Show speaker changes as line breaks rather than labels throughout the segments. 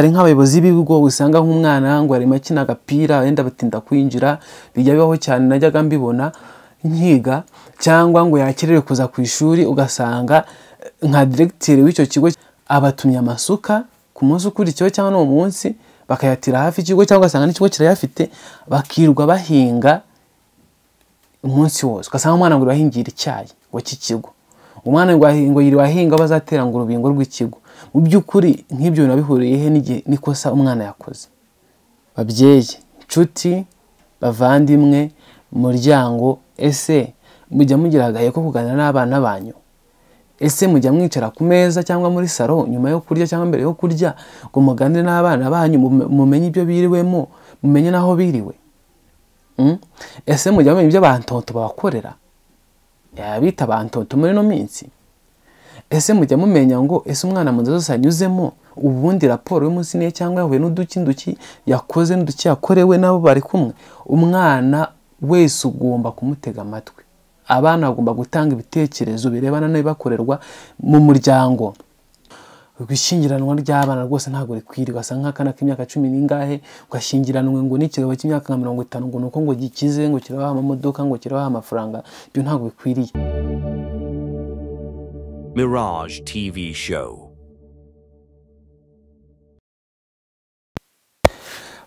hari nk'abayobozi b'ibigo usanga nk'umwana ngo arimo akina agapira wenda batinda kwinjira, bijya bibaho cyane najyaga mbibona nkiga, cyangwa ngo yakerewe kuza ku ishuri ugasanga nka directeur w'icyo kigo abatumye amasuka ku munsi ukurikiyeho cyangwa no munsi bakayatira hafi ikigo, cyangwa ugasanga n'ikigo kirayafite bakirwa bahinga umunsi wose. Ugasanga umwana ngo bahingira icyayi ngo cy'ikigo, umwana ngo yiri wahinga bazatera ngo urubingo rw'ikigo. Mu by'ukuri nk'ibyo binabihuriye he nikosa umwana yakoze? Babyeyi, inshuti, bavandimwe, muryango, ese mujya mugira agahe ko kuganira n'abana banyu? Ese mujya mwicara ku meza cyangwa muri salo nyuma yo kurya cyangwa mbere yo kurya ngo muganire n'abana banyu, mumenye ibyo biriwemo, mumenye naho biriwe? Ese mujya mumenye ibyo abantonto babakorera, yabita abantonto muri no minsi? Ese mujya mumenya ngo ese umwana mu nzozi anyuzemo ubundi raporo y'umunsi niye cyangwa yahuye n'uduki yakoze n'uduki yakorewe nabo bari kumwe? Umwana wese ugomba kumutega amatwi. Abana bagomba gutanga ibitekerezo birebana n'ibakorerwa mu muryango. Gushyingiranwa ry'abana rwose ntabwo rikwiriye. Asa nk'akana k'imyaka 10 n'ingahe ugashyingiranwe ngo n'ikigabo cy'imyaka 50 ngo nuko ngo gikize ngo kirabaha amamodoka ngo kirabaha amafaranga. Ibyo ntabwo bikwiriye.
Mirage TV show.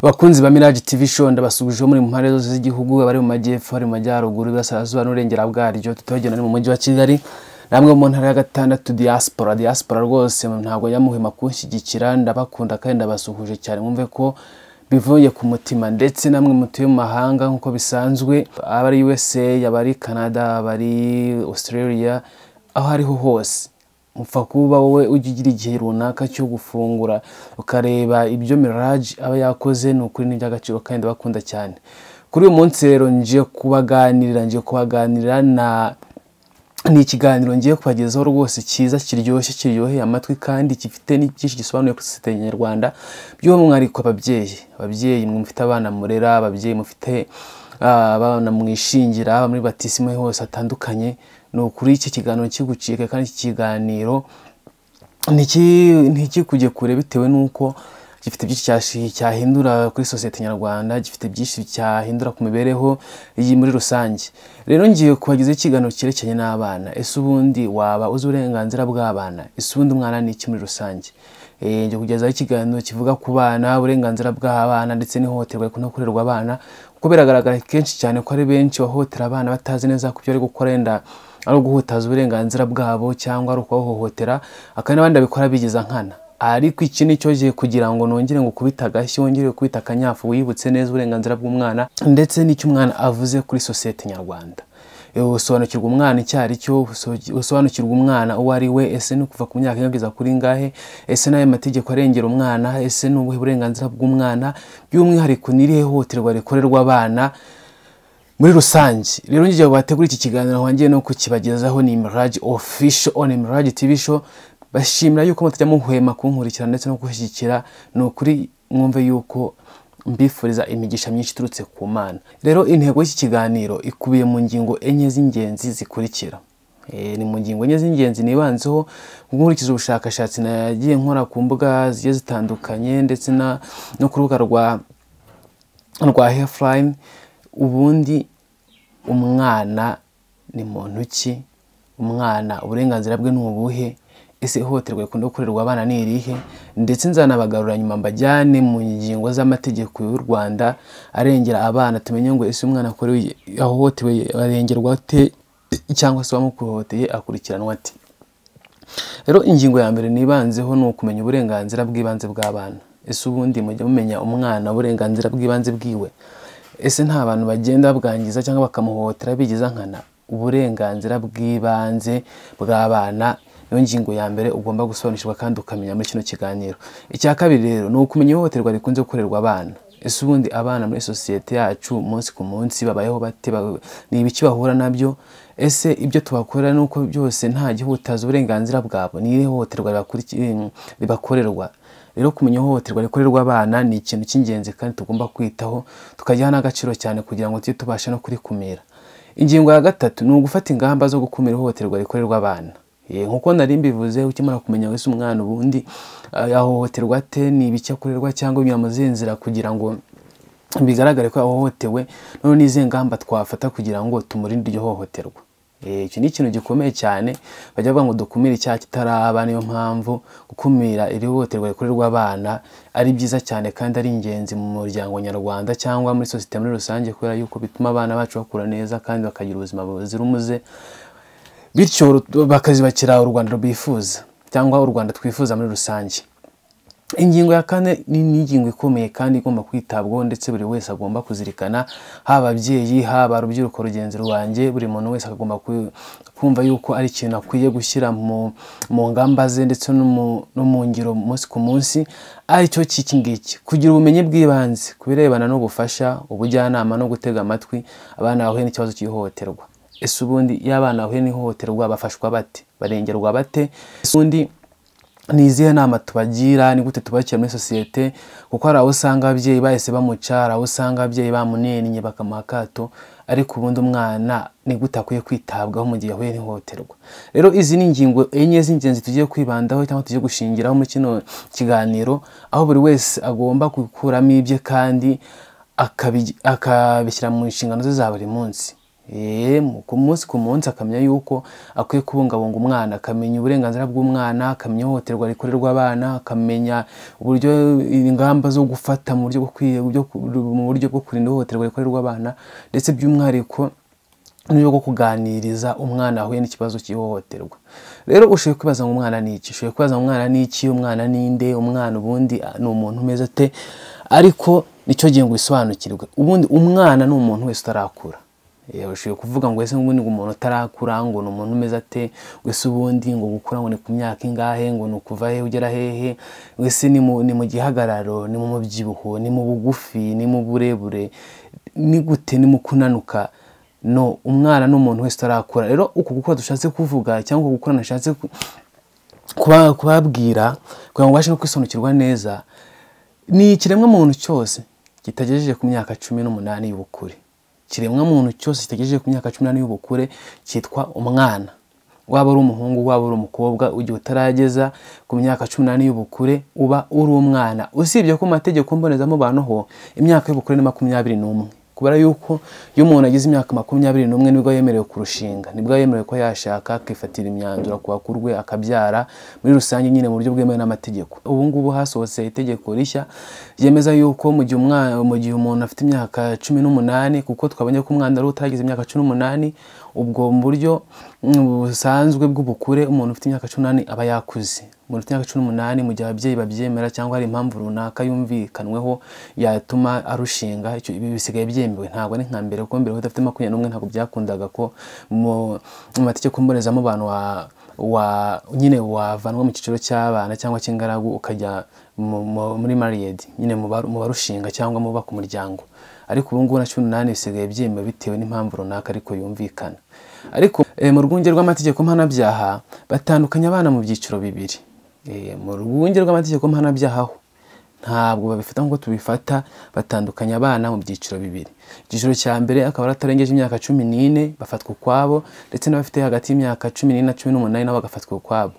Bakunzi ba Mirage TV show, ndabasubije muri mu mpare zose z'igihugu, abari mu majyepfo, ari mu majyaruguru, iburasirazuba n'urengera bwaryo. Tutogena ni mu mujyi wa Kigali, namwe mu ntara ya gatandatu diaspora rwose ntabwo yamuhema kunshyigikira. Ndabakunda kandi ndabasuhuje cyane, mwumve ko bivuye ku mutima. Ndetse namwe mutuye mu mahanga nkuko bisanzwe, abari USA, abari Canada, abari Australia, aho ariho hose, mupfa kuba wowe ugigira igihe runaka cyo gufungura ukareba ibyo Mirage aba yakoze. Ni ukuri n'iby'agaciro kandi bakunda cyane. Kuri uyu munsi rero ngiye kubaganirira ni ikiganiro ngiye kubagezaho rwose cyiza, kiryoheye amatwi kandi gifite n'icyinshi gisobanuye kuri sosiyete nyarwanda. By'umwihariko ababyeyi mufite abana murera, ababyeyi mufite abana mwishingira muri batisimo hose atandukanye, no kuri iki kiganiro kigucike. Kandi iki kiganiro ntikikujye kure bitewe nuko gifite byinshi cyahindura kuri sosiyete nyarwanda, gifite byinshi cyahindura ku mibereho iyi muri rusange. Rero ngiye kubagiza ikiganiro cyerekeranye n'abana. Ese ubundi waba uzi uburenganzira bw'abana? Ese ubundi umwana ni iki muri rusange? Ngiye kugezaho ikiganiro kivuga ku bana, uburenganzira bw'abana ndetse n'ihohoterwa rikunda gukorerwa abana, kuko biragaragara kenshi cyane ko ari benshi bahohotera abana batazi neza ku byo ari gukora, yenda ari uguhutaza uburenganzira bwabo cyangwa ari ukubahohotera, akandi n'abandi babikora bigiza nkana. Ariko iki ni cyo gihe kugira ngo nongere ngo kubita agashyi, wongere kubita akanyafu, wibutse neza uburenganzira bw'umwana ndetse n'icyo umwana avuze kuri sosiyete nyarwanda. Usobanukirwa umwana icyari cyo, usobanukirwa umwana uwo ari we. Ese no kuva ku myaka ingageza kuri ngahe? Ese nayo mategeko arengera umwana? Ese n'ubuhe burenganzira bw'umwana? By'umwihariko n'irihe hohoterwa rikorerwa abana muri rusange. Rero ngiye bategura iki kiganiro wangiye no kukibagezaho. Ni Mirage Official on Mirage TV show. Bashimira yuko mutajya muhwema kunkurikirana ndetse no gushyigikira. Ni ukuri mwumve yuko mbifuriza imigisha myinshi turutse ku Mana. Rero intego y'iki kiganiro ikubiye mu ngingo enye z'ingenzi zikurikira. Ni mu ngingo enye z'ingenzi nibanzeho nkurikiza ubushakashatsi nagiye nkora ku mbuga zigiye zitandukanye ndetse no ku rubuga rwa Healthline. Ubundi umwana ni muntu ki? Umwana uburenganzira bwe ni ubuhe? Ese ihohoterwa rikunda gukorerwa abana ni irihe? Ndetse nzanabagarura nyuma mbajyane mu ngingo z'amategeko y'u Rwanda arengera abana, tumenye ngo ese umwana akorewe ahohotewe arengerwa ate cyangwa se wamuhohoteye akurikiranwa ate. Rero ingingo ya mbere nibanzeho ni ukumenya uburenganzira bw'ibanze bw'abana. Ese ubundi mujye mumenya umwana uburenganzira bw'ibanze bwiwe? Ese nta bantu bagenda bwangiza cyangwa bakamuhohotera bigiza nkana? Uburenganzira bw'ibanze bw'abana niyo ngingo ya mbere ugomba gusobanukirwa kandi ukamenya muri kino kiganiro. Icya kabiri rero ni ukumenya ihohoterwa rikunze gukorerwa abana. Ese ubundi abana muri sosiyete yacu umunsi ku munsi babayeho bate? Ni ibiki bahura nabyo? Ese ibyo tubakorera nuko byose nta gihutaza uburenganzira bwabo? Ni ihohoterwa ribakorerwa? Rero kumenya ihohoterwa rikorerwa abana ni ikintu cy'ingenzi kandi tugomba kwitaho, tukagiha n'agaciro cyane kugira ngo tujye tubashe no kurikumira. Ingingo ya gatatu ni ugufata ingamba zo gukumira ihohoterwa rikorerwa abana. nkuko nari mbivuze ukimara kumenya wese umwana ubundi yahohoterwa ate, ni ibiki akorerwa cyangwa binyamaze nzira kugira ngo bigaragare ko yahohotewe, none nize ngamba twafata kugira ngo tumurinde iryo hohoterwa. Icyo ni ikintu gikomeye cyane, bajya bavuga ngo dukumire icyaha kitaraba. Niyo mpamvu gukumira iri hohoterwa rikorerwa abana ari byiza cyane kandi ari ingenzi mu muryango nyarwanda cyangwa muri sosiyete muri rusange, kubera yuko bituma abana bacu bakura neza kandi bakagira ubuzima buzira umuze, bityo bakazibakira u Rwanda bifuza cyangwa u Rwanda twifuza muri rusange. Ingingo ya kane ni ingingo ikomeye kandi igomba kwitabwaho, ndetse buri wese agomba kuzirikana, haba ababyeyi, haba urubyiruko rugenzi rwanjye, buri muntu wese agomba kumva yuko ari ikintu akwiye gushyira mu ngamba ze ndetse no mu ngiro umunsi ku munsi, aricyo kiki ngiki: kugira ubumenyi bw'ibanze ku birebana no gufasha, ubujyanama no gutega amatwi abana bahuye n'ikibazo cy'ihohoterwa. Ese ubundi iyo abana bahuye n'ihohoterwa bafashwa bate, barengerwa bate? Ubundi ni izihe nama tubagira, ni gute tubakira muri sosiyete? Kuko hari aho usanga ababyeyi bahise bamucara, aho usanga ababyeyi bamunennye bakamuha akato, ariko ubundi umwana ni gute akwiye kwitabwaho mu gihe yahuye n'ihohoterwa. Rero izi ni ingingo enye z'ingenzi tugiye kwibandaho cyangwa tugiye gushingiraho muri kino kiganiro, aho buri wese agomba gukuramo ibye kandi akabishyira mu nshingano ze za buri munsi. Ku munsi akamenya yuko akwiye kubungabunga umwana, akamenya uburenganzira bw'umwana, akamenya ihohoterwa rikorerwa abana, akamenya uburyo ingamba zo gufata mu buryo bwo kurinda ihohoterwa rikorerwa abana, ndetse by'umwihariko n'uburyo bwo kuganiriza umwana ahuye n'ikibazo cy'ihohoterwa. Rero ushoboye kwibaza ngo umwana ni iki? Ushoboye kwibaza ngo umwana ni iki? Umwana ni nde? Umwana ubundi ni umuntu umeze ate? Ariko nicyo gihe ngo bisobanukirwe, ubundi umwana ni umuntu wese utarakura. Ushoboye kuvuga ngo ese ngubundi ngo umuntu utarakura ngo ni umuntu umeze ate? Wese ubundi ngo gukura ngo ni ku myaka ingahe? Ngo ni ukuva he ugera hehe? Wese ni mu gihagararo, ni mu mubyibuho, ni mu bugufi, ni mu burebure, ni gute, ni mu kunanuka? No, umwana ni umuntu wese utarakura. Rero uko gukura dushatse kuvuga cyangwa gukura nashatse kubabwira kugira ngo bashe no kwisobanukirwa neza, ni ikiremwa muntu cyose kitagejeje ku myaka 18 y'ubukure. Kiremwa muntu cyose kitagejeje ku myaka 18 y'ubukure cyitwa umwana. Waba ari umuhungu, waba ari umukobwa, ugiye utarageza ku myaka 18 y'ubukure uba uri umwana. Usibye ko mategeko mbonezamubano ho imyaka y'ubukure ni 21, kubera yuko iyo umuntu agize imyaka 21 nibwo yemerewe kurushinga, nibwo yemerewe ko yashaka akifatira imyanzuro ku bakurwe akabyara muri rusange nyine mu buryo bwemewe n'amategeko. Ubu ngubu hasohotse itegeko rishya yemeza yuko mu gihe umuntu afite imyaka 18, kuko twabonye ko umwana ari utaragize imyaka 18, ubwo mu buryo busanzwe bw'ubukure umuntu ufite imyaka 18 aba yakuze. Umuntu ufite imyaka 18 mu gihe ababyeyi babyemera cyangwa hari impamvu runaka yumvikanweho yatuma arushinga, icyo ibi bisigaye byemewe. Ntabwo ari nka mbere, kuko mbere udafite 21 ntabwo byakundaga ko mu mategeko mbonezamubano nyine wavanwa mu cyiciro cy'abana cyangwa cy'ingaragu ukajya muri married, nyine mu barushinga cyangwa mu ku muryango. Ariko ubu ngubu na 18 bisigaye byemewe bitewe n'impamvu runaka ariko yumvikana. Ariko mu rwunge rw'amategeko mpanabyaha batandukanya abana mu byiciro bibiri. Mu rwunge rw'amategeko mpanabyaha ho ntabwo babifata ngo tubifata, batandukanya abana mu byiciro bibiri. Icyiciro cya mbere akaba atarengeje imyaka 14 bafatwa ukwabo, ndetse n'abafite hagati y'imyaka 14 na 18 nabo bagafatwa ukwabo.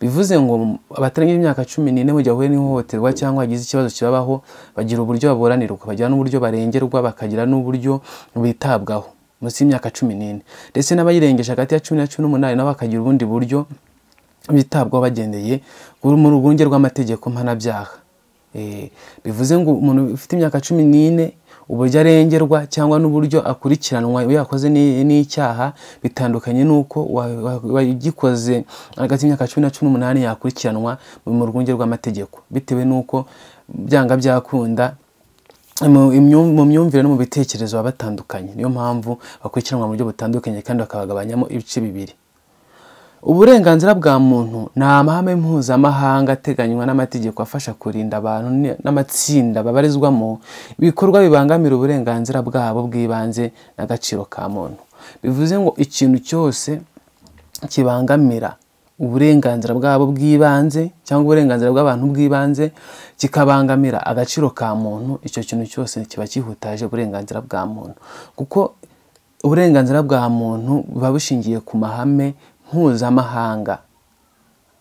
Bivuze ngo abatarengeje imyaka 14 mu gihe ahuye n'ihohoterwa cyangwa hagize ikibazo kibabaho bagira uburyo baburanirwa, bagira n'uburyo barengerwa, bakagira n'uburyo bitabwaho munsi y'imyaka 14, ndetse n'abayirengeje hagati ya 10 na 18 nabo bakagira ubundi buryo bitabwaho bagendeye mu rwunge rw'amategeko mpanabyaha. Bivuze ngo umuntu ufite imyaka 14 uburyo arengerwa cyangwa n'uburyo akurikiranwa iyo yakoze n'icyaha bitandukanye nuko wagikoze hagati y'imyaka 10 na 18 yakurikiranwa mu rwunge rw'amategeko, bitewe nuko byanga byakunda mu myumvire no mu bitekerezo batandukanye. Niyo mpamvu bakurikiranwa mu buryo butandukanye kandi bakabagabanyamo ibice bibiri. Uburenganzira bwa muntu ni amahame mpuzamahanga ateganywa n'amategeko afasha kurinda abantu n'amatsinda babarizwamo ibikorwa bibangamira uburenganzira bwabo bw'ibanze n'agaciro ka muntu. Bivuze ngo ikintu cyose kibangamira uburenganzira bwabo bw'ibanze cyangwa uburenganzira bw'abantu bw'ibanze kikabangamira agaciro ka muntu, icyo kintu cyose kiba kihutaje uburenganzira bwa muntu, kuko uburenganzira bwa muntu buba bushingiye ku mahame mpuzamahanga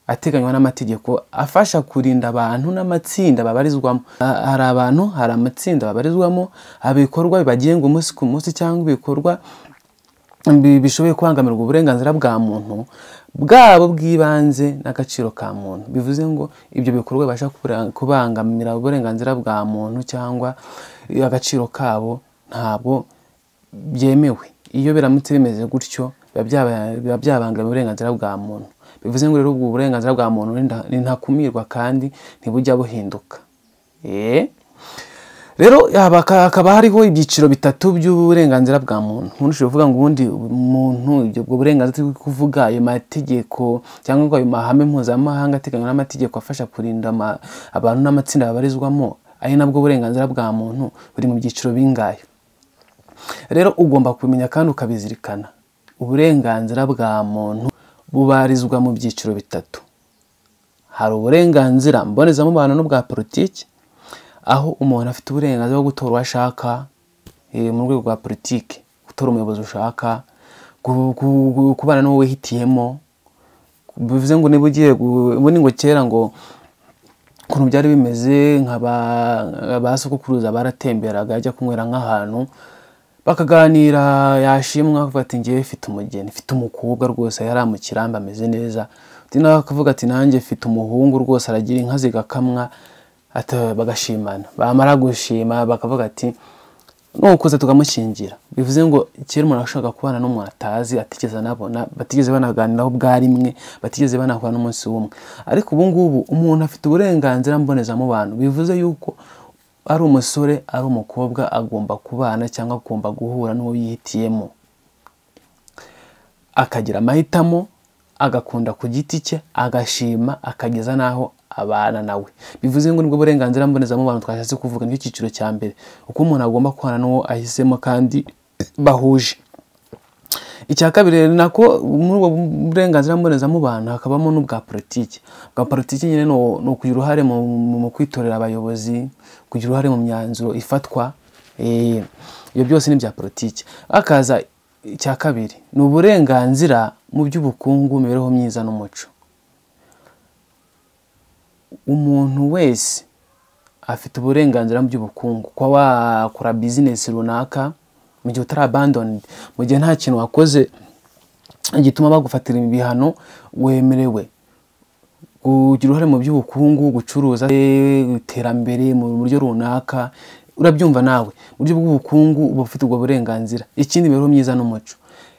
ateganywa n'amategeko afasha kurinda abantu n'amatsinda babarizwamo. Hari abantu, hari amatsinda babarizwamo, abikorwa bibagenga umunsi ku munsi cyangwa ibikorwa bishoboye kubangamirwa uburenganzira bwa muntu bwabo bw'ibanze n'agaciro ka muntu. Bivuze ngo ibyo bikorwa bibasha kubangamira uburenganzira bwa muntu cyangwa agaciro kabo ntabwo byemewe. Iyo biramutse bimeze gutyo biba byabangamira uburenganzira bwa muntu. Bivuze ngo rero ubwo uburenganzira bwa muntu ntakumirwa kandi ntibujya buhinduka. Rero hakaba hariho ibyiciro bitatu by'uburenganzira bwa muntu. Umuntu ushobora kuvuga ngo ubundi umuntu ubwo burenganzira turi kuvuga ayo mategeko cyangwa ayo mahame mpuzamahanga ateganywa n'amategeko afasha kurinda abantu n'amatsinda babarizwamo, ari nabwo burenganzira bwa muntu buri mu byiciro bingahe. Rero ugomba kumenya kandi ukabizirikana, uburenganzira bwa muntu bubarizwa mu byiciro bitatu. Hari uburenganzira mbonezamubano n'ubwa politiki, aho umuntu afite uburenganzira bwo gutora uwo ashaka mu rwego rwa politiki, gutora umuyobozi ushaka, kubana n'uwo wihitiyemo. Bivuze ngo niba ugiye ubundi ngo kera ngo ukuntu byari bimeze ba sokuruza baratemberaga ajya kunywera nk'ahantu bakaganira, yashimwa akavuga ati ngiye mfite umugeni, mfite umukobwa rwose yari mu kirambi ameze neza, nawe akavuga ati nanjye mfite umuhungu rwose aragira inka zigakamwa, bagashimana. Bamara gushima bakavuga ati nukuze tukamushyingira. Bivuze ngo kera umuntu ashaka kubana n'umuntu atazi, atigeze anabona, batigeze banaganiraho bwa rimwe, batigeze banahura n'umunsi w'umwe. Ariko ubu ngubu umuntu afite uburenganzira mbonezamubano. Bivuze yuko ari umusore ari umukobwa agomba kubana cyangwa agomba guhura n'uwo yihitiyemo, akagira amahitamo, agakunda ku giti cye, agashima, akageza naho abana nawe. Bivuze ngo nibwo burenganzira mbonezamubano twashatse kuvuga, nicyo cyiciro cya mbere, uko umuntu agomba kubana n'uwo ahisemo kandi bahuje. Icya kabiri nako muri ubwo burenganzira mbonezamubano hakabamo n'ubwa politiki. Bwa politiki nyine no kugira uruhare mu kwitorera abayobozi, kugira uruhare mu myanzuro ifatwa, ibyo byose ni bya politiki. Akaza icya kabiri ni uburenganzira mu by'ubukungu, imibereho myiza n'umuco. Umuntu wese afite uburenganzira mu by'ubukungu, kuba wakora business runaka mu gihe utarabandoned, mu gihe nta kintu wakoze gituma bagufatira ibihano, wemerewe kugira uruhare mu by'ubukungu, gucuruza, iterambere mu buryo runaka. Urabyumva nawe, buryo bw'ubukungu uba ufite ubwo burenganzira. Ikindi imibereho myiza n'umuco,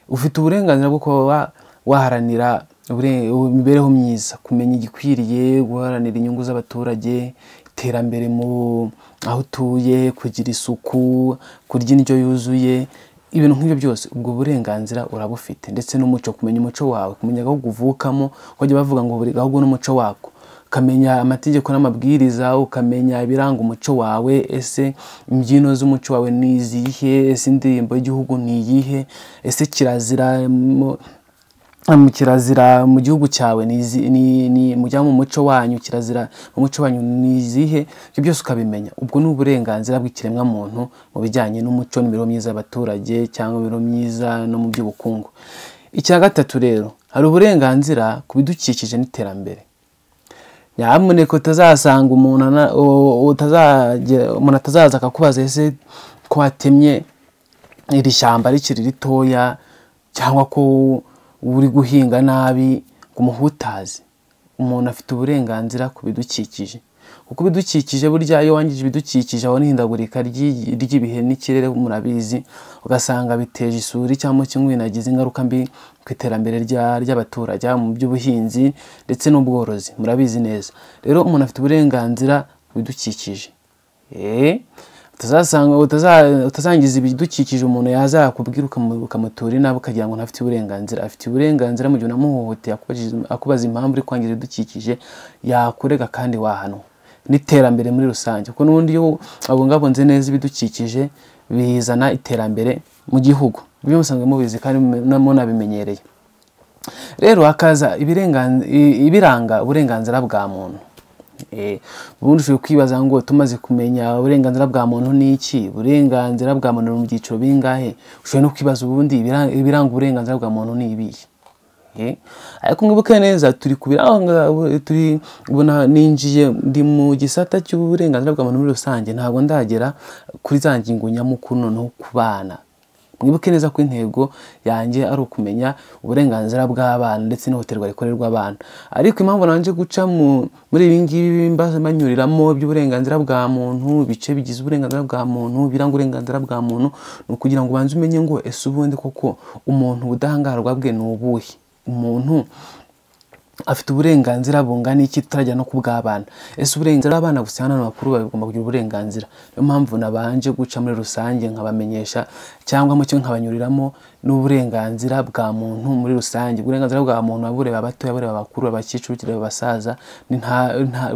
ufite uburenganzira bwo kuba waharanira imibereho myiza, kumenya igikwiriye, guharanira inyungu z'abaturage, iterambere mu aho utuye, kugira isuku, kurya indyo yuzuye, ibintu nk'ibyo byose ubwo burenganzira urabufite. Ndetse n'umuco, kumenya umuco wawe, kumenya aho uvukamo, kujya bavuga ngo buri gahugu n'umuco wako, ukamenya amategeko n'amabwiriza, ukamenya ibiranga umuco wawe. Ese imbyino z'umuco wawe ni izihe? Ese indirimbo y'igihugu ni iyihe? Ese kirazira mu gihugu cyawe ni mujya mu muco wanyu, kirazira mu muco wanyu ni izihe? Ibyo byose ukabimenya. Ubwo ni uburenganzira bw'ikiremwa muntu mu bijyanye n'umuco n'imibereho myiza y'abaturage cyangwa imibereho myiza no mu by'ubukungu. Icya gatatu rero, hari uburenganzira ku bidukikije n'iterambere. Nyamuneka utazasanga umuntu atazaza akakubaza ese ko watemye iri shyamba rikiri ritoya, cyangwa ko uri guhinga nabi, kumuhutaze. Umuntu afite uburenganzira ku bidukikije, kuko ibidukikije burya iyo wangije ibidukikije aho n'ihindagurika ry'ibihe n'ikirere murabizi, ugasanga biteje isuri cyangwa kimwe binagize ingaruka mbi ku iterambere ry'abaturage mu by'ubuhinzi ndetse n'ubworozi, murabizi neza. Rero umuntu afite uburenganzira ku bidukikije. Utazangiza ibidukikije, umuntu yazakubwira ukamutura inabi ukagira ngo ntafite uburenganzira. Afite uburenganzira mu gihe unamuhohoteye akubaza impamvu uri kwangiza ibidukikije, yakurega kandi wahanwa. N'iterambere muri rusange, kuko n'ubundi iyo abungabunze neza ibidukikije bizana iterambere mu gihugu. Ibyo musanzwe mubizi kandi munabimenyereye. Rero hakaza ibiranga uburenganzira bwa muntu. Ubundi ushobora kwibaza ngo tumaze kumenya uburenganzira bwa muntu ni iki? Uburenganzira bwa muntu mu byiciro bingahe? Ushobora no kwibaza ubundi ibiranga uburenganzira bwa muntu ni ibihe? ariko mwibuke neza turi kubiranga turi ubona ninjiye ndi mu gisata cy'uburenganzira bwa muntu muri rusange, ntabwo ndagera kuri za ngingo nyamukuru noneho ku bana. Mwibuke neza ko intego yanjye ari ukumenya uburenganzira bw'abana ndetse n'ihohoterwa rikorerwa abana. Ariko impamvu nanje guca muri ibi ngibi mbanyuriramo by'uburenganzira bwa muntu, ibice bigize uburenganzira bwa muntu, biranga uburenganzira bwa muntu, ni ukugira ngo ubanze umenye ngo ese ubundi koko umuntu ubudahangarwa bwe ni ubuhe, umuntu afite uburenganzira bungana iki tutarajya no kubw'abana. Ese uburenganzira abana gusa n'abantu bakuru bagomba kugira uburenganzira. Niyo mpamvu nabanje guca muri rusange nkabamenyesha cyangwa mu cyo nkabanyuriramo n'uburenganzira bwa muntu muri rusange. Uburenganzira bwa muntu abureba abatoya, abureba abakuru, abakecuru, abasaza,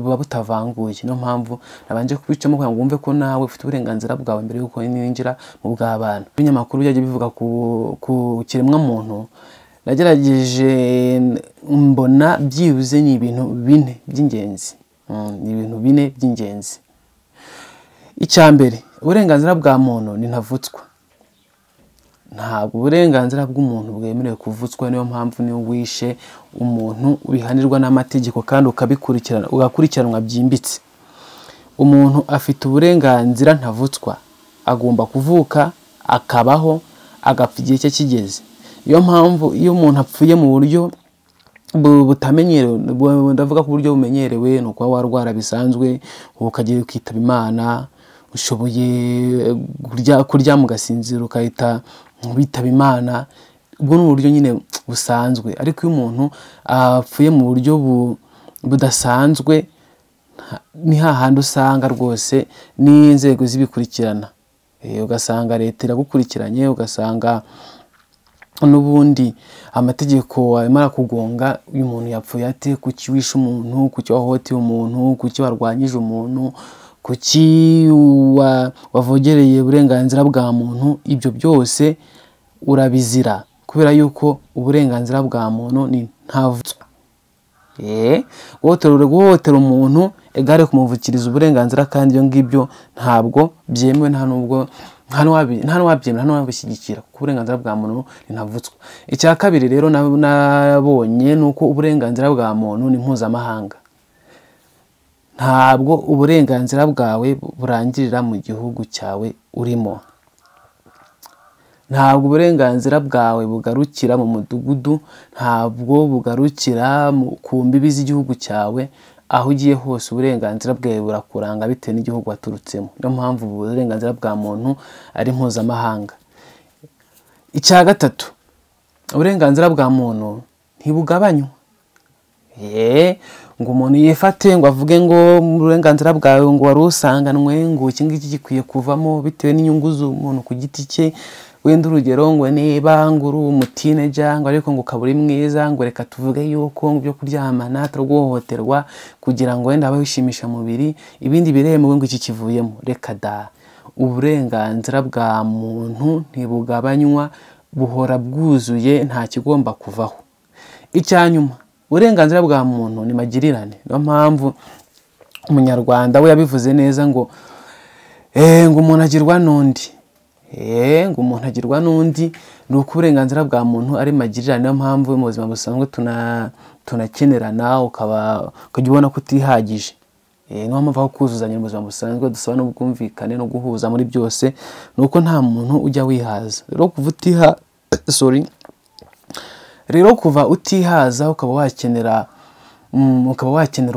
buba butavanguye. Niyo mpamvu nabanje kubicamo kugira ngo wumve ko nawe ufite uburenganzira bwawe mbere yuko ninjira mu bw'abana. Ibinyamakuru byaje bivuga ku kiremwa muntu, nagerageje mbona byibuze ni ibintu bine by'ingenzi. Icyambere, uburenganzira bwa muntu ni ntavutswa. Ntabwo uburenganzira bw'umuntu bwemerewe kuvutswa. Niyo mpamvu niyo wishe umuntu ubihanirwa n'amategeko kandi ugakurikiranwa byimbitse. Umuntu afite uburenganzira ntavutswa, agomba kuvuka, akabaho, agapfa igihe cye kigeze. Iyo mpamvu iyo umuntu apfuye mu buryo butamenyerewe, ndavuga ku buryo bumenyerewe, ni ukuba warwara bisanzwe ukagira kwitaba Imana, ushoboye kuryama ugasinzira ukahita witaba Imana, ubwo ni uburyo nyine busanzwe. Ariko iyo umuntu apfuye mu buryo budasanzwe, ni hahandi usanga rwose n'inzego zibikurikirana, ugasanga leta iragukurikiranye, ugasanga n'ubundi amategeko arimo kugonga. Uyu muntu yapfuye ate, kuki wishe umuntu, kuki wahohoteye umuntu, kuki warwanyije umuntu, kuki wavogereye uburenganzira bwa muntu. Ibyo byose urabizira kubera yuko uburenganzira bwa muntu ni ntavutswa. Guhohotera umuntu egare kumuvukiriza uburenganzira, kandi ibyo ngibyo ntabwo byemewe, nta n'uwabyemera, nta n'uwabishyigikira, kuko uburenganzira bwa muntu ni ntavutswa. Icya kabiri rero nabonye ni uko uburenganzira bwa muntu ni mpuzamahanga. Ntabwo uburenganzira bwawe burangirira mu gihugu cyawe urimo. Ntabwo uburenganzira bwawe bugarukira mu mudugudu, ntabwo bugarukira ku mbibi z'igihugu cyawe. Aho ugiye hose uburenganzira bwawe burakuranga bitewe n'igihugu waturutsemo. Niyo mpamvu uburenganzira bwa muntu ari mpuzamahanga. Icya gatatu, uburenganzira bwa muntu ntibugabanywa. Ngo umuntu yifate ngo avuge ngo uburenganzira bwawe ngo wari usanganwe, ngo iki ngiki gikwiye kuvamo bitewe n'inyungu z'umuntu ku giti cye. Wenda urugero ngo niba ngo uri umutineja ngo ariko ngo ukaba uri mwiza, ngo reka tuvuge yuko byo kuryamana turaguhohoterwa kugira ngo wenda wishimisha mubiri, ibindi biremewe ngo iki kivuyemo. Reka da, uburenganzira bwa muntu ntibugabanywa, buhora bwuzuye, nta kigomba kuvaho. Icyanyuma, uburenganzira bwa muntu ni magirirane. Niyo mpamvu umunyarwanda we yabivuze neza ngo umuntu agirwa n'undi. Ngo umuntu agirwa n'undi, ni uko uburenganzira bwa muntu ari magirirane. Niyo mpamvu mu buzima busanzwe tunakenerana, ukajya ubona ko utihagije. Niyo mpamvu aho kuzuzanya mu buzima busanzwe dusaba n'ubwumvikane no guhuza muri byose, ni uko nta muntu ujya wihaza. Rero kuva utihaza ukaba wakenera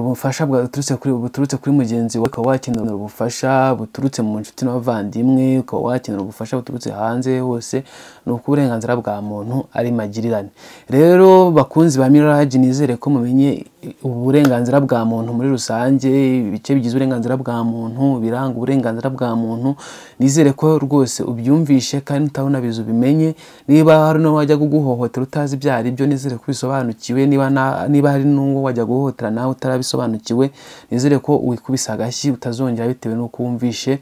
ubufasha buturutse kuri mugenzi wawe, ukaba wakenera ubufasha buturutse mu nshuti n'abavandimwe, ukaba wakenera ubufasha buturutse hanze hose, ni uko uburenganzira bwa muntu ari magirirane. Rero bakunzi ba Mirage, nizere ko mumenye uburenganzira bwa muntu muri rusange, ibice bigize uburenganzira bwa muntu, biranga uburenganzira bwa muntu. Nizere ko rwose ubyumvishe kandi utabona bizu bimenye. Niba hari no wajya guhohotera utazi byari byo, nizere ko bisobanukiwe. Niba hari n'uwo wajya guhohotera nawe utarabisobanukiwe, nizere ko wikubisa agashyi utazongera, bitewe n'uko wumvishe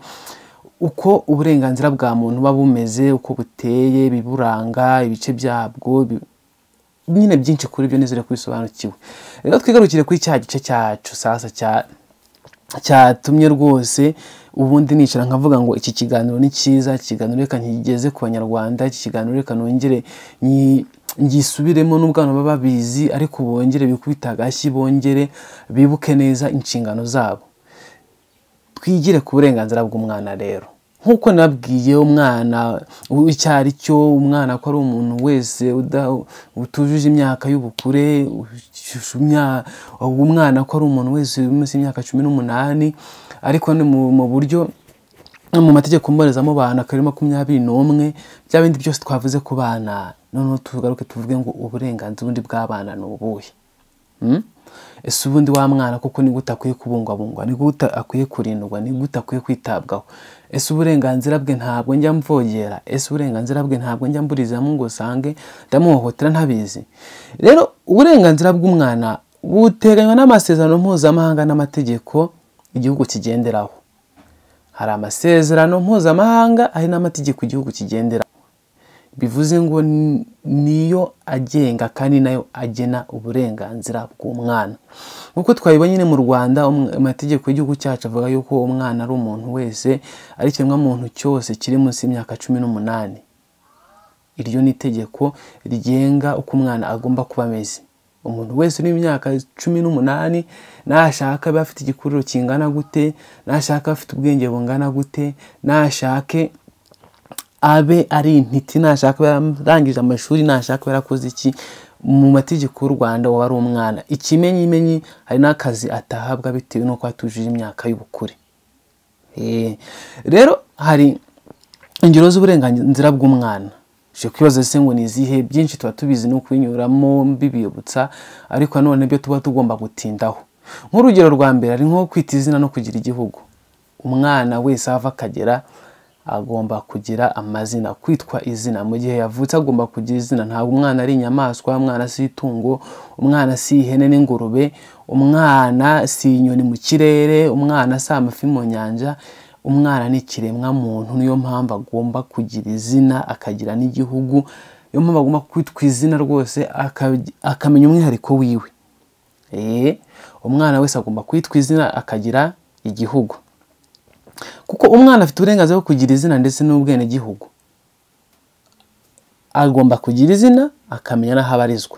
uko uburenganzira bwa muntu buba bumeze, uko buteye, biburanga, ibice byabwo, nyine byinshi kuri byo, nizere ko bisobanukiwe. Rero twigarukire kuri cya gice cyacu sasa cyatumye rwose ubundi nicara nkavuga ngo iki kiganiro ni cyiza, ikiganiro reka nkigeze ku banyarwanda, iki kiganiro reka nongere ngisubiremo n'ubwana baba babizi, ariko bongere bikubita agashyi, bongere bibuke neza inshingano zabo. Twigire ku burenganzira bw'umwana rero, nkuko nabwiye umwana icyari cyo, umwana ko ari umuntu wese utujuje imyaka y'ubukure, umwana ko ari umuntu wese munsi y'imyaka 18, ariko ni mu buryo mu mategeko mbonezamubano akarima 21 bya bindi byose twavuze ku bana. None tugaruke tuvuge ngo uburenganzira bundi bw'abana ni ubuhe? Ese ubundi wa mwana kuko ni gute akwiye kubungwabungwa, ni gute akwiye kurindwa, ni gute akwiye kwitabwaho? Ese uburenganzira bwe ntabwo njya mvogera? Ese uburenganzira bwe ntabwo njya mburizamo ngo sange ndamuhohotera ntabizi? Rero uburenganzira bw'umwana buteganywa n'amasezerano mpuzamahanga n'amategeko igihugu kigenderaho. Hari amasezerano mpuzamahanga, hari n'amategeko igihugu kigenderaho. Bivuze ngo niyo agenga kandi nayo agena uburenganzira bw'umwana. Nkuko twabibonye nyine mu Rwanda, amategeko y'igihugu cyacu avuga yuko umwana ari umuntu wese, ari kimwe muntu cyose kiri munsi y'imyaka 18. Iryo ni itegeko rigenga uko umwana agomba kuba ameze. Umuntu wese uri imyaka 18 nashaka bafite igikuriro kingana gute, nashaka bafite ubwenge bungana gute, nashake abe ari intiti, nashaka yarangije amashuri, nashaka yarakoze iki, mu mategeko y'u Rwanda waba ari umwana. Ikimenyimenyi hari n'akazi atahabwa bitewe n'uko atujuje imyaka y'ubukure. Rero hari ingero z'uburenganzira bw'umwana. Je kwibaza se ngo nizihe? Byinshi tuba tubizi no kwinyuramo mbibibutsa, ariko none byo tuba tugomba gutindaho. Nk'urugero rwa mbere ari nko kwita izina no kugira igihugu. Umwana wese ava akagera agomba kugira amazina, kwitwa izina. Mu gihe yavutse agomba kugira izina. Ntabwo umwana ari inyamaswa, umwana si itungo, umwana si ihene n'ingurube, umwana si inyoni mu kirere, umwana si amafi mu nyanja. Umwana ni kiremwa muntu, niyo mpamvu agomba kugira izina, akagira n'igihugu. Niyo mpamvu agomba kwitwa izina rwose, akamenya umwihariko wiwe. Umwana wese agomba kwitwa izina, akagira igihugu. Kuko umwana afite uburenganzira bwo kugira izina ndetse n'ubwene gihugu. Agomba kugira izina, akamenya n'aho abarizwa.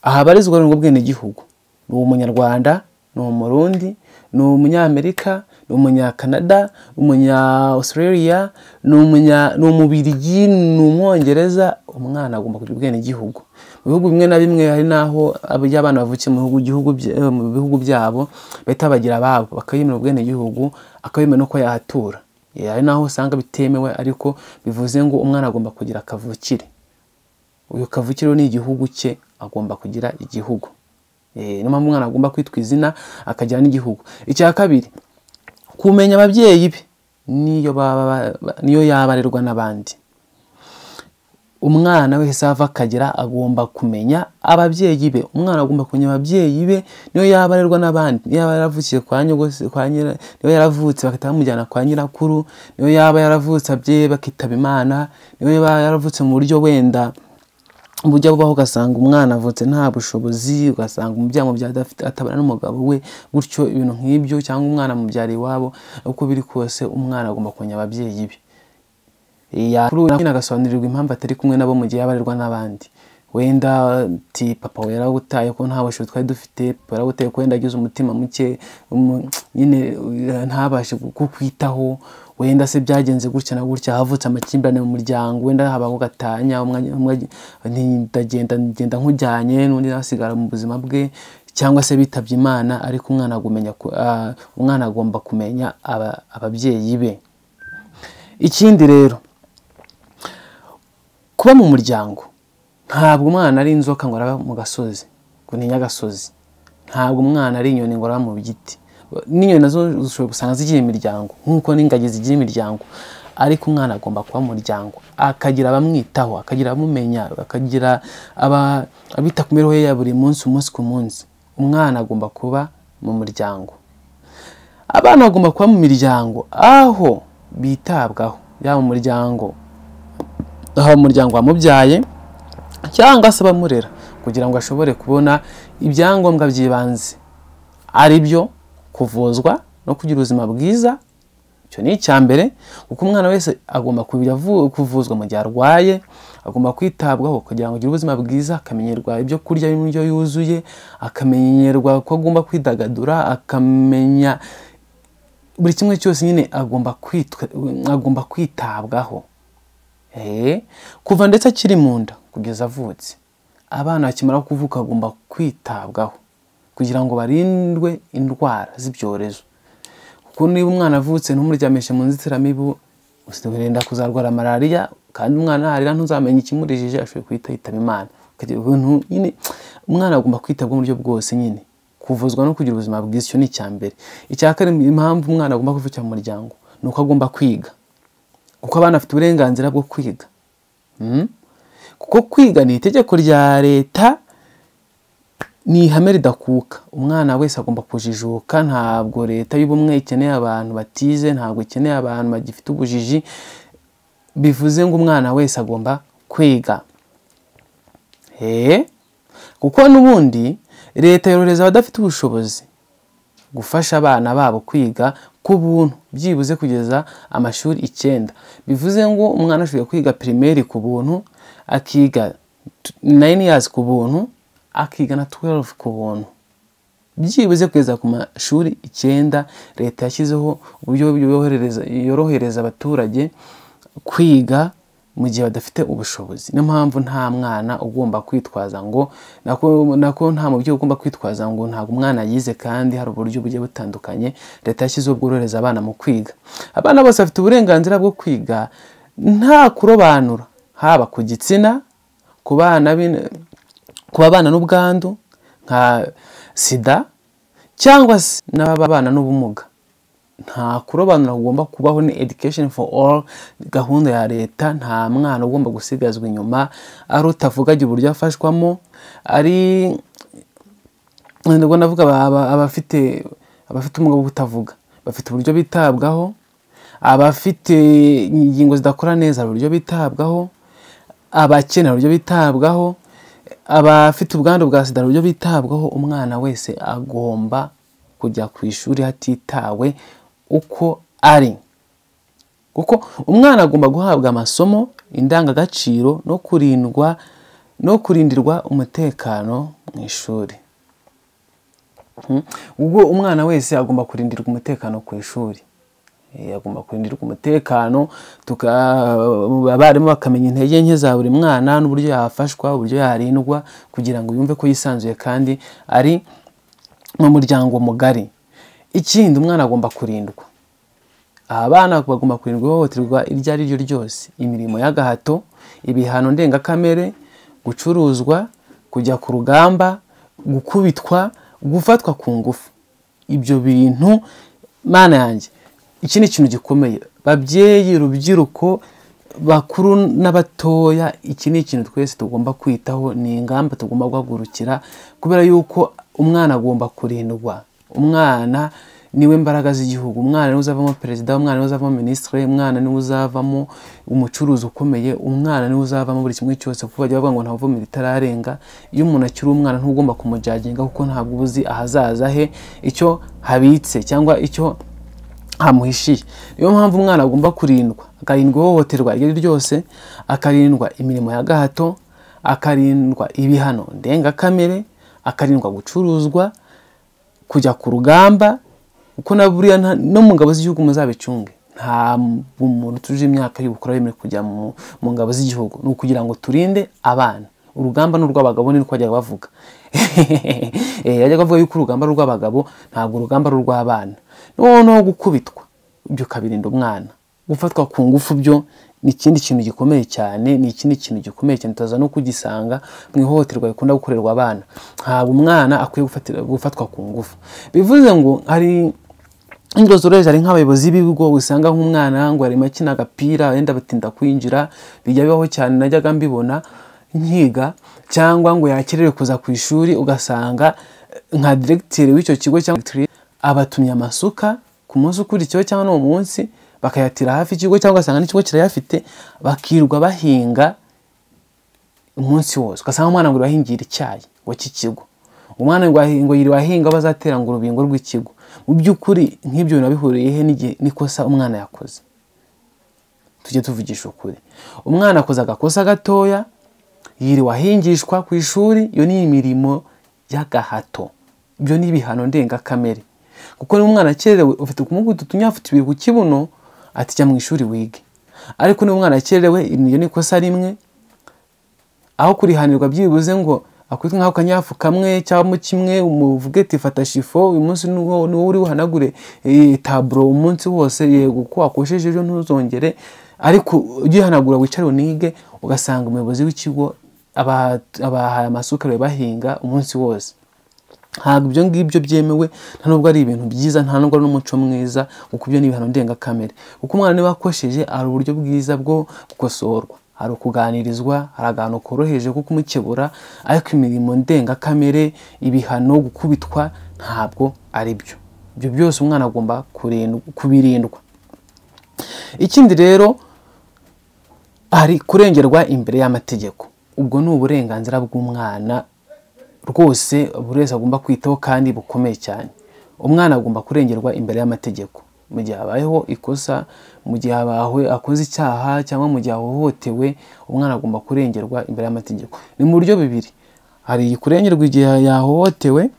Ahabarizwa ni ubwene gihugu. Ni umunyarwanda, ni umurundi, ni umunyamerika, ni umunyakanada, umunya-Australia, ni umubirigi, ni umwongereza. Umwana agomba kugira ubwene gihugu. Mu bihugu bimwe na bimwe hari naho abana bavukiye mu bihugu byabo bahita bagira ababo, bakayimira ubwene gihugu, akabimenya no ko yahatura. Hari naho usanga bitemewe, ariko bivuze ngo umwana agomba kugira kavukire. Uyu kavukire ni igihugu cye, agomba kugira igihugu. Niyo mpamvu umwana agomba kwitwa izina, akagira n'igihugu. Icya kabiri, kumenya ababyeyi be niyo yabarerwa n'abandi. Umwana wese ava akagera agomba kumenya ababyeyi be. Umwana agomba kumenya ababyeyi be niyo yabarerwa n'abandi. Niyo yaba yaravukiye kwa nyogose, niyo yaravutse bakita bamujyana kwa nyirakuru, niyo yaba yaravutse abye bakitaba Imana, niyo yaba yaravutse mu buryo wenda buryo bubaho ugasanga umwana avutse nta bushobozi, ugasanga umuryango byadafite atabana n'umugabo we, gutyo ibintu nk'ibyo, cyangwa umwana mubyari iwabo. Uko biri kose umwana agomba kumenya ababyeyi be. Agasobanurirwa impamvu atari kumwe nabo mu gihe yabarerwa n'abandi. Wenda ti papa we yarawutaye ko nta bushobozi twari dufite, papa yarawutaye ko wenda agize umutima muke, nyine ntabashe kukwitaho. Wenda se byagenze gutya na gutya, havutse amakimbirane mu muryango, wenda habaho gatanya, ndagenda nkujyanye n'undi asigara mu buzima bwe, cyangwa se bitabye Imana. Ariko umwana agomba kumenya ababyeyi be. Ikindi rero, kuba mu muryango. Ntabwo umwana ari inzoka ngo araba mu gasozi, ngo ni nyagasozi. Ntabwo umwana ari inyoni ngo araba mu giti. N'inyoni nazo ushobora gusanga zigira imiryango, nk'uko n'ingagi zigira imiryango. Ariko umwana agomba kuba mu muryango, akagira abamwitaho, akagira abamumenya, akagira abita ku mibereho ye ya buri munsi, umunsi ku munsi. Umwana agomba kuba mu muryango. Abana bagomba kuba mu miryango aho bitabwaho, yaba mu muryango wamubyaye cyangwa se abamurera, kugira ngo ashobore kubona ibyangombwa by'ibanze, ari byo kuvuzwa no kugira ubuzima bwiza Icyo ni icyambere, kuko umwana wese agomba kuvuzwa mu gihe arwaye, agomba kwitabwaho kugira ngo agire ubuzima bwiza, akamenyerwa ibyo kurya n'indyo yuzuye, akamenyerwa ko agomba kwidagadura, akamenya buri kimwe cyose nyine agomba kwitabwaho. Kuva ndetse akiri mu nda kugeza avutse, abana bakimara kuvuka agomba kwitabwaho kugira ngo barindwe indwara z'ibyorezo. Kuko niba umwana avutse ntumuryamishe mu nzitiramibu, usirinda kuzarwara malaria, kandi umwana harira ntuzamenye ikimurijije, ashobora kuhita yitaba Imana. Nyine umwana agomba kwitabwaho mu buryo bwose, nyine kuvuzwa no kugira ubuzima bwiza. Icyo ni icyambere. Icya kabiri, impamvu umwana agomba kuvukira mu muryango nuko agomba kwiga, kuko abana bafite uburenganzira bwo kwiga. Kuko kwiga ni itegeko rya leta, ni ihame ridakuka. Umwana wese agomba kujijuka. Ntabwo leta y'ubumwe ikeneye abantu batize, ntabwo ikeneye abantu bagifite ubujiji. Bivuze ngo umwana wese agomba kwiga. Kuko n'ubundi leta yorohereza abadafite ubushobozi gufasha abana babo kwiga ku buntu, byibuze kugeza amashuri 9. Bivuze ngo umwana ashobora kwiga primaire ku buntu, akiga 9 years ku buntu, akiga na 12 ku buntu, byibuze kugeza ku mashuri 9. Leta yashyizeho uburyo yorohereza abaturage kwiga mu gihe badafite ubushobozi. Niyo mpamvu nta mwana ugomba kwitwaza ngo nako nta mubyeyi ugomba kwitwaza ngo ntabwo umwana yize, kandi hari uburyo bugiye butandukanye leta yashyizeho bworohereza abana mu kwiga. Abana bose bafite uburenganzira bwo kwiga nta kurobanura, haba ku gitsina, ku babana n'ubwandu nka sida, cyangwa se n'ababana n'ubumuga. Nta kurobanura ugomba kubaho. Ni education for all, gahunda ya leta. Nta mwana ugomba gusigazwa inyuma, ari utavuga uburyo afashwamo, ari ndabwo navuga abafite ubumuga bwo kutavuga bafite uburyo bitabwaho, abafite ingingo zidakora neza uburyo bitabwaho, abakenera uburyo bitabwaho, abafite ubwandu bwa sida uburyo bitabwaho. Umwana wese agomba kujya ku ishuri hatitawe uko ari, kuko umwana agomba guhabwa amasomo, indangagaciro no kurindirwa umutekano mu ishuri. Ubwo umwana wese agomba kurindirwa umutekano ku ishuri, agomba kurindirwa umutekano, abarimu bakamenya intege nke za buri mwana n'uburyo yafashwa, uburyo yarindwa, kugira ngo yumve ko yisanzuye kandi ari mu muryango mugari. Ikindi, umwana agomba kurindwa. Abana bagomba kurindwa ihohoterwa iryo ari ryo ryose, imirimo y'agahato, ibihano ndengakamere, gucuruzwa, kujya ku rugamba, gukubitwa, gufatwa ku ngufu. Ibyo bintu mana yanjye, iki ni ikintu gikomeye. Babyeyi, rubyiruko, bakuru n'abatoya, iki ni ikintu twese tugomba kwitaho, ni ingamba tugomba guhagurukira, kubera yuko umwana agomba kurindwa. Umwana niwe mbaraga z'igihugu. Umwana niwe uzavamo perezida, umwana niwe uzavamo ministre, umwana niwe uzavamo umucuruzi ukomeye, umwana niwe uzavamo buri kimwe cyose. Kuko bajya bavuga ngo nta vumira itararenga. Iyo umuntu akiri umwana ntugomba kumujaginga, kuko ntabwo ubuzi ahazaza he icyo habitse cyangwa icyo hamuhishiye. Niyo mpamvu umwana agomba kurindwa, akarindwa ihohoterwa iryo ryose, akarindwa imirimo ya gahato, akarindwa ibihano ndengakamere, akarindwa gucuruzwa, kujya ku rugamba. Kuko na buriya no mu ngabo z'igihugu muzabicunge. Nta muntu tuje imyaka y'ubukuru yemerewe kujya mu ngabo z'igihugu. Ni ukugira ngo turinde abana. Urugamba n'urw'abagabo ni uko bajya bavuga. Yajya bavuga yuko urugamba rw'abagabo, ntabwo urugamba rw'abana. Noneho gukubitwa, ibyo kabirinda umwana. Gufatwa ku ngufu byo ni ikindi kintu gikomeye cyane, ni ikindi kintu gikomeye cyane tutaza no kugisanga mu ihohoterwa rikunda gukorerwa abana. Ntabwo umwana akwiye gufatwa ku ngufu. Bivuze ngo hari ingero zoroheje, ari nk'abayobozi b'ibigo usanga nk'umwana ngo arimo akina agapira, yenda batinda kwinjira. Bijya bibaho cyane, najyaga mbibona nkiga, cyangwa ngo yakererewe kuza ku ishuri, ugasanga nka directeur w'icyo kigo cyangwa abatumye amasuka ku munsi ukurikiyeho cyangwa no munsi, bakayatira hafi ikigo, cyangwa ugasanga n'ikigo kirayafite, bakirwa bahinga umunsi wose. Ugasanga umwana ngo urahingira icyayi ngo cy'ikigo, umwana ngo yiri wahinga bazatera ngo urubingo rw'ikigo. mu by'ukuri nk'ibyo nabihuriye he n'ikosa umwana yakoze. Tujye tuvugisha ukuri, umwana akoze agakosa gatoya, yiriwe ahingishwa ku ishuri, iyo ni imirimo y'agahato, ibyo ni ibihano ndengakamere. Kuko n'umwana akererewe ufite kumukubita utunyafu tubiri ku kibuno ati jya mu ishuri wige. Ariko n'umwana akererewe iyo ni ikosa rimwe, aho kurihanirwa byibuze ngo akwitwe nk'ako kanyafu kamwe cyangwa kimwe, umuvuge ati fata shifo uyu munsi niwo uri buhanagure taburo umunsi wose, yego ko wakosheje ejo ntuzongere, ariko ugihanagura wicare unige. Ugasanga umuyobozi w'ikigo abahaye amasukari bahinga umunsi wose. Ntabwo ibyo ngibyo byemewe, nta nubwo ari ibintu byiza, nta nubwo ari n'umuco mwiza, kuko ibyo ni ibihano ndengakamere. Kuko umwana niba akosheje hari uburyo bwiza bwo gukosorwa, hari ukuganirizwa, hari agantu koroheje ko kumukebura, ariko imirimo ndengakamere, ibihano, gukubitwa ntabwo ari byo. Ibyo byose umwana agomba kubirindwa. Ikindi rero hari kurengerwa imbere y'amategeko. Ubwo ni uburenganzira bw'umwana rwose buri wese agomba kwitaho kandi bukomeye cyane. Umwana agomba kurengerwa imbere y'amategeko mu gihe habayeho ikosa, mu gihe akoze icyaha cyangwa mu gihe ahohotewe, umwana agomba kurengerwa imbere y'amategeko. Ni mu buryo bibiri, hari kurengerwa igihe yahohotewe,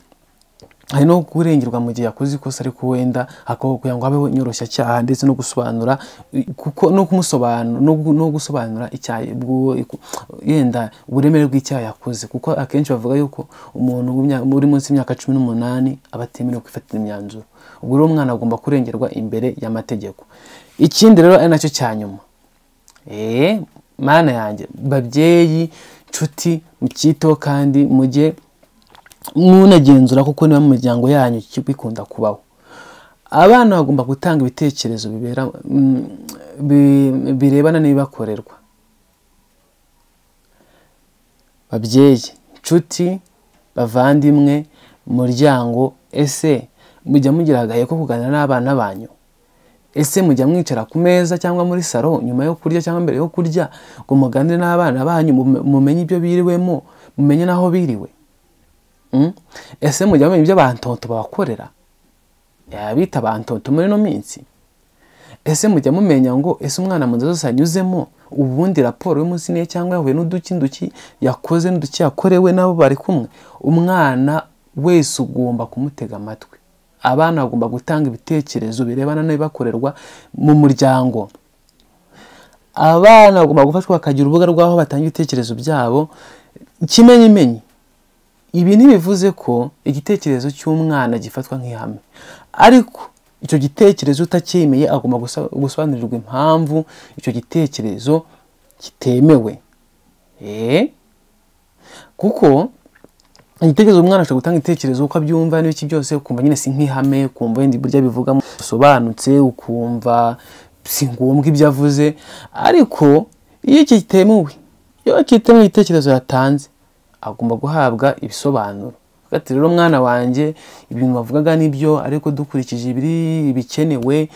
hari no kurengerwa mu gihe yakoze ikosa ariko wenda kugira ngo habeho inyoroshya cyaha ndetse no gusobanura, kuko no kumusobanura no gusobanura icyaha yenda uburemere bw'icyaha yakoze. Kuko akenshi bavuga yuko umuntu uri munsi y'imyaka 18 aba atemerewe kwifatira imyanzuro. Ubwo rero umwana agomba kurengerwa imbere y'amategeko. Ikindi rero ari nacyo cya nyuma, mana yanjye babyeyi nshuti mukito kandi mujye munagenzura, kuko niba mu miryango yanyu bikunda kubaho. Abana bagomba gutanga ibitekerezo birebana n'ibibakorerwa. Babyeyi nshuti bavandimwe muryango, ese mujya mugira agahe ko kuganira n'abana banyu? Ese mujya mwicara ku meza cyangwa muri salo nyuma yo kurya cyangwa mbere yo kurya ngo muganire n'abana banyu, mumenye ibyo biriwemo, mumenye naho biriwe? Ese mujya mumenya ibyo bantonto babakorera, yabita bantonto muri no minsi? Ese mujya mumenya ngo ese umwana mu nzira zose anyuzemo ubundi raporo y'umunsi niye cyangwa yahuye n'uduki yakoze n'uduki yakorewe nabo bari kumwe? Umwana wese ugomba kumutega amatwi. Abana bagomba gutanga ibitekerezo birebana n'ibibakorerwa mu muryango. Abana bagomba gufashwa bakagira urubuga rw'aho batanga ibitekerezo byabo. Ikimenyimenyi, ibi ntibivuze ko igitekerezo cy'umwana gifatwa nk'ihame, ariko icyo gitekerezo utacyemeye agomba gusobanurirwa impamvu icyo gitekerezo kitemewe. Kuko igitekerezo umwana ashobora gutanga igitekerezo uko abyumva n'ibiki byose, ukumva nyine si nk'ihame, ukumva wenda burya bivuga bisobanutse, ukumva si ngombwa ibyo avuze. Ariko iyo kitemewe, igitekerezo yatanze agomba guhabwa ibisobanuro. Ati rero mwana wanjye ibintu bavugaga nibyo, ariko dukurikije ibikenewe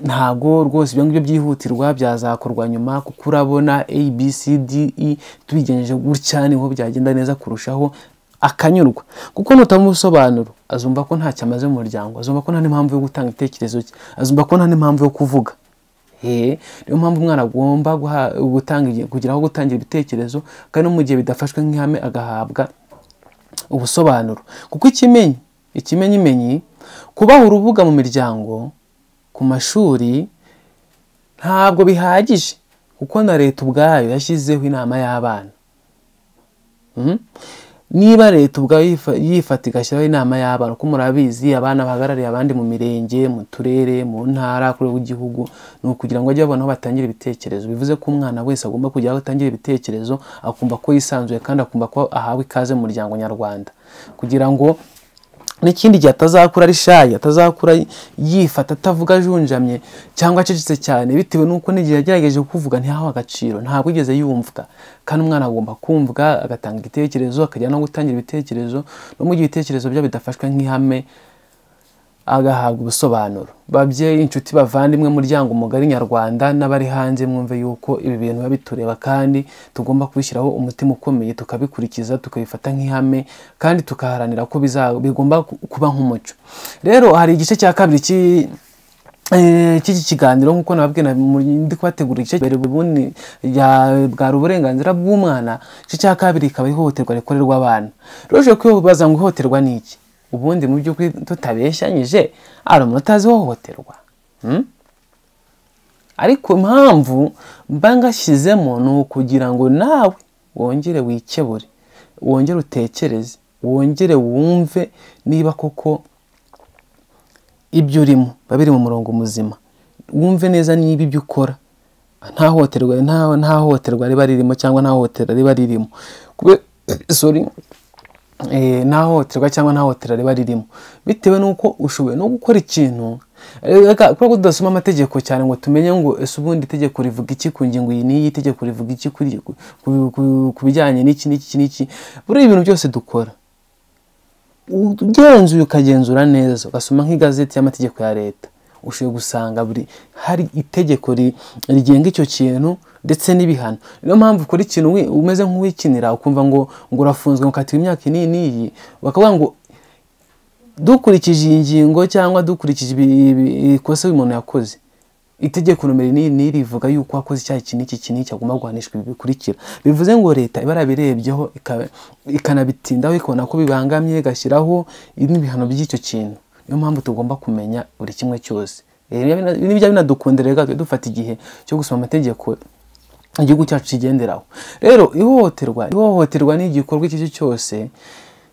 ntago rwose ibyo ngibyo byihutirwa, byazakorwa nyuma, kuko urabona ABCDE tubigenjeje gutya niho byagenda neza kurushaho, akanyurwa. Kuko nutamusobanuro azumva ko nta cyamaze mu muryango, azumva ko nta n'impamvu yo gutanga ibitekerezo cye, azumva ko nta n'impamvu yo kuvuga. Niyo mpamvu umwana agomba kugiraho gutangira ibitekerezo, kandi no mu gihe bidafashwe nk'ihame agahabwa ubusobanuro. Kuko ikimenyimenyi kubaha urubuga mu miryango, ku mashuri ntabwo bihagije, kuko na leta ubwayo yashyizeho inama y'abana. Niba leta ubwayo yifata igashyiraho inama y'abana, kuko murabizi abana bahagarariye abandi mu mirenge, mu turere, mu ntara, kuri w'igihugu, ni ukugira ngo bajye babona aho batangira ibitekerezo. Bivuze ko umwana wese agomba kujya aho atangira ibitekerezo, akumva ko yisanzuye kandi akumva ko ahawe ikaze mu muryango nyarwanda, kugira ngo n'ikindi gihe atazakura ari shayi, atazakura yifata atavuga ajunjamye cyangwa acecetse cyane, bitewe n'uko n'igihe yagerageje kuvuga ntihawe agaciro, ntabwo igeze yumvwa. Kandi umwana agomba kumvwa, agatanga igitekerezo, akajya no gutangira ibitekerezo, no mu gihe ibitekerezo byo bidafashwe nk'ihame agahabwa ubusobanuro. Babyeyi, inshuti, bavandimwe, muryango mugari nyarwanda n'abari hanze, mwumve yuko ibi bintu bitureba kandi tugomba kubishyiraho umutima ukomeye, tukabikurikiza, tukabifata nk'ihame kandi tukaharanira ko bigomba kuba nk'umuco. Rero hari igice cya kabiri cy'iki kiganiro nk'uko nababwiye ndi kubategura igice mbere ubundi bwari uburenganzira bw'umwana. Igice cya kabiri ikaba ihohoterwa rikorerwa abana. Rero uje kwibaza ngo ihohoterwa ni iki? Ubundi mu by'ukuri tutabeshyanyije ari umuntu utazi ihohoterwa. Ariko impamvu mba ngashyizemo ni ukugira ngo nawe wongere wikebure, wongere utekereze, wongere wumve niba koko ibyo urimo babiri mu murongo muzima, wumve neza niba ibyo ukora nta hohoterwa riba ririmo cyangwa nta hohotera riba ririmo. Nta hohoterwa cyangwa nta hohotera riba ririmo bitewe n'uko ushoboye no gukora ikintu kuko tudasoma amategeko cyane ngo tumenye ngo ese ubundi itegeko rivuga iki ku ngingo iyi n'iyi, itegeko rivuga iki ku bijyanye n'iki. Buri ibintu byose dukora ugenzuye ukagenzura neza, ugasoma nk'igazeti y'amategeko ya leta, ushoboye gusanga hari itegeko rigenga icyo kintu ndetse n'ibihano. Niyo mpamvu ukora ikintu umeze nk'uwikinira ukumva ngo urafunzwe ukatiwe imyaka n'iyi, bakavuga ngo dukurikije iyi ngingo cyangwa dukurikije ikosa umuntu yakoze, itegeko nomero n'iyi rivuga yuko wakoze icyaha iki n'iki agomba guhanishwa ibi bikurikira. Bivuze ngo leta iba yarabirebyeho ikanabitindaho, ikabona ko bibangamye, igashyiraho n'ibihano by'icyo kintu. Niyo mpamvu tugomba kumenya buri kimwe cyose. Nibyo binadukundira dufata igihe cyo gusoma amategeko igihugu cyacu kigenderaho. Rero ihohoterwa ni igikorwa icyo cyose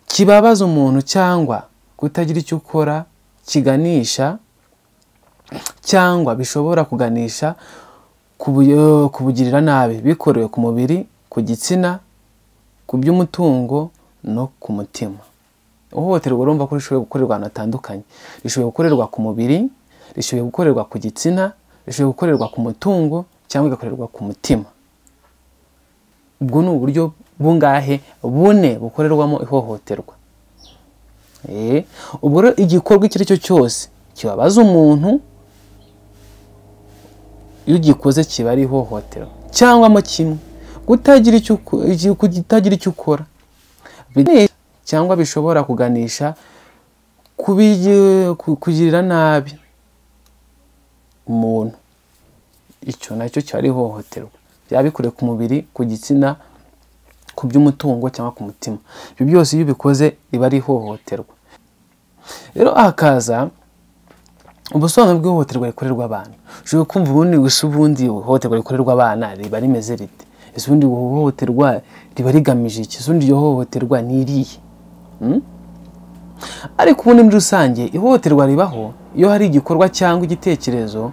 kibabaza umuntu cyangwa kutagira icyo ukora kiganisha cyangwa bishobora kuganisha kubugirira nabi, bikorewe ku mubiri, ku gitsina, ku by'umutungo no ku mutima. Ihohoterwa urumva ko rishoboye gukorerwa ahantu hatandukanye. Rishoboye gukorerwa ku mubiri, rishoboye gukorerwa ku gitsina, rishoboye gukorerwa ku mutungo cyangwa igakorerwa ku mutima. Ubwo ni uburyo bungahe? Bune bukorerwamo ihohoterwa. Ubwo rero igikorwa icyo ari cyo cyose kibabaza umuntu, iyo ugikoze kiba ari ihohoterwa. Cyangwa mo kimwe kutagira icyo ukora cyangwa bishobora kuganisha kugirira nabi umuntu, icyo nacyo kiba ari ihohoterwa. Byaba bikorewe ku mubiri, ku gitsina, ku by'umutungo cyangwa ku mutima. Ibyo byose iyo ubikoze biba ari ihohoterwa. Rero hakaza ubusobanuro bw'ihohoterwa rikorerwa abana. Ushobora kumva ubundi ihohoterwa rikorerwa abana riba rimeze rite? Ese ubundi ihohoterwa riba rigamije iki? Ese ubundi iryo hohoterwa ni irihe? Ariko ubundi muri rusange ihohoterwa ribaho iyo hari igikorwa cyangwa igitekerezo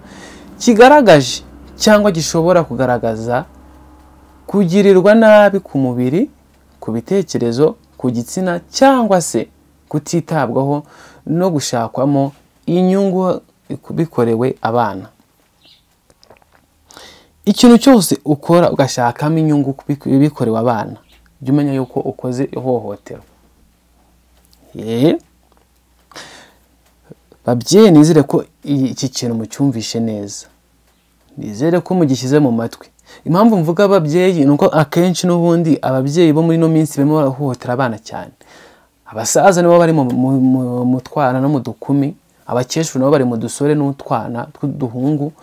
kigaragaje cyangwa gishobora kugaragaza kugirirwa nabi ku mubiri, ku bitekerezo, ku gitsina cyangwa se kutitabwaho no gushakwamo inyungu bikorewe abana. Ikintu cyose ukora ugashakamo inyungu bikorewe abana, jya umenya yuko ukoze ihohoterwa. Babyeyi, nizere ko iki kintu mucyumvishe neza, nizere ko mugishyize mu matwi. Impamvu mvuga ababyeyi nuko akenshi n'ubundi ababyeyi bo muri no minsi barimo barahohotera abana cyane. Abasaza nibo bari mu twana no mu dukumi, abakecuru nabo bari mu dusore n'utwana tw'uduhungu.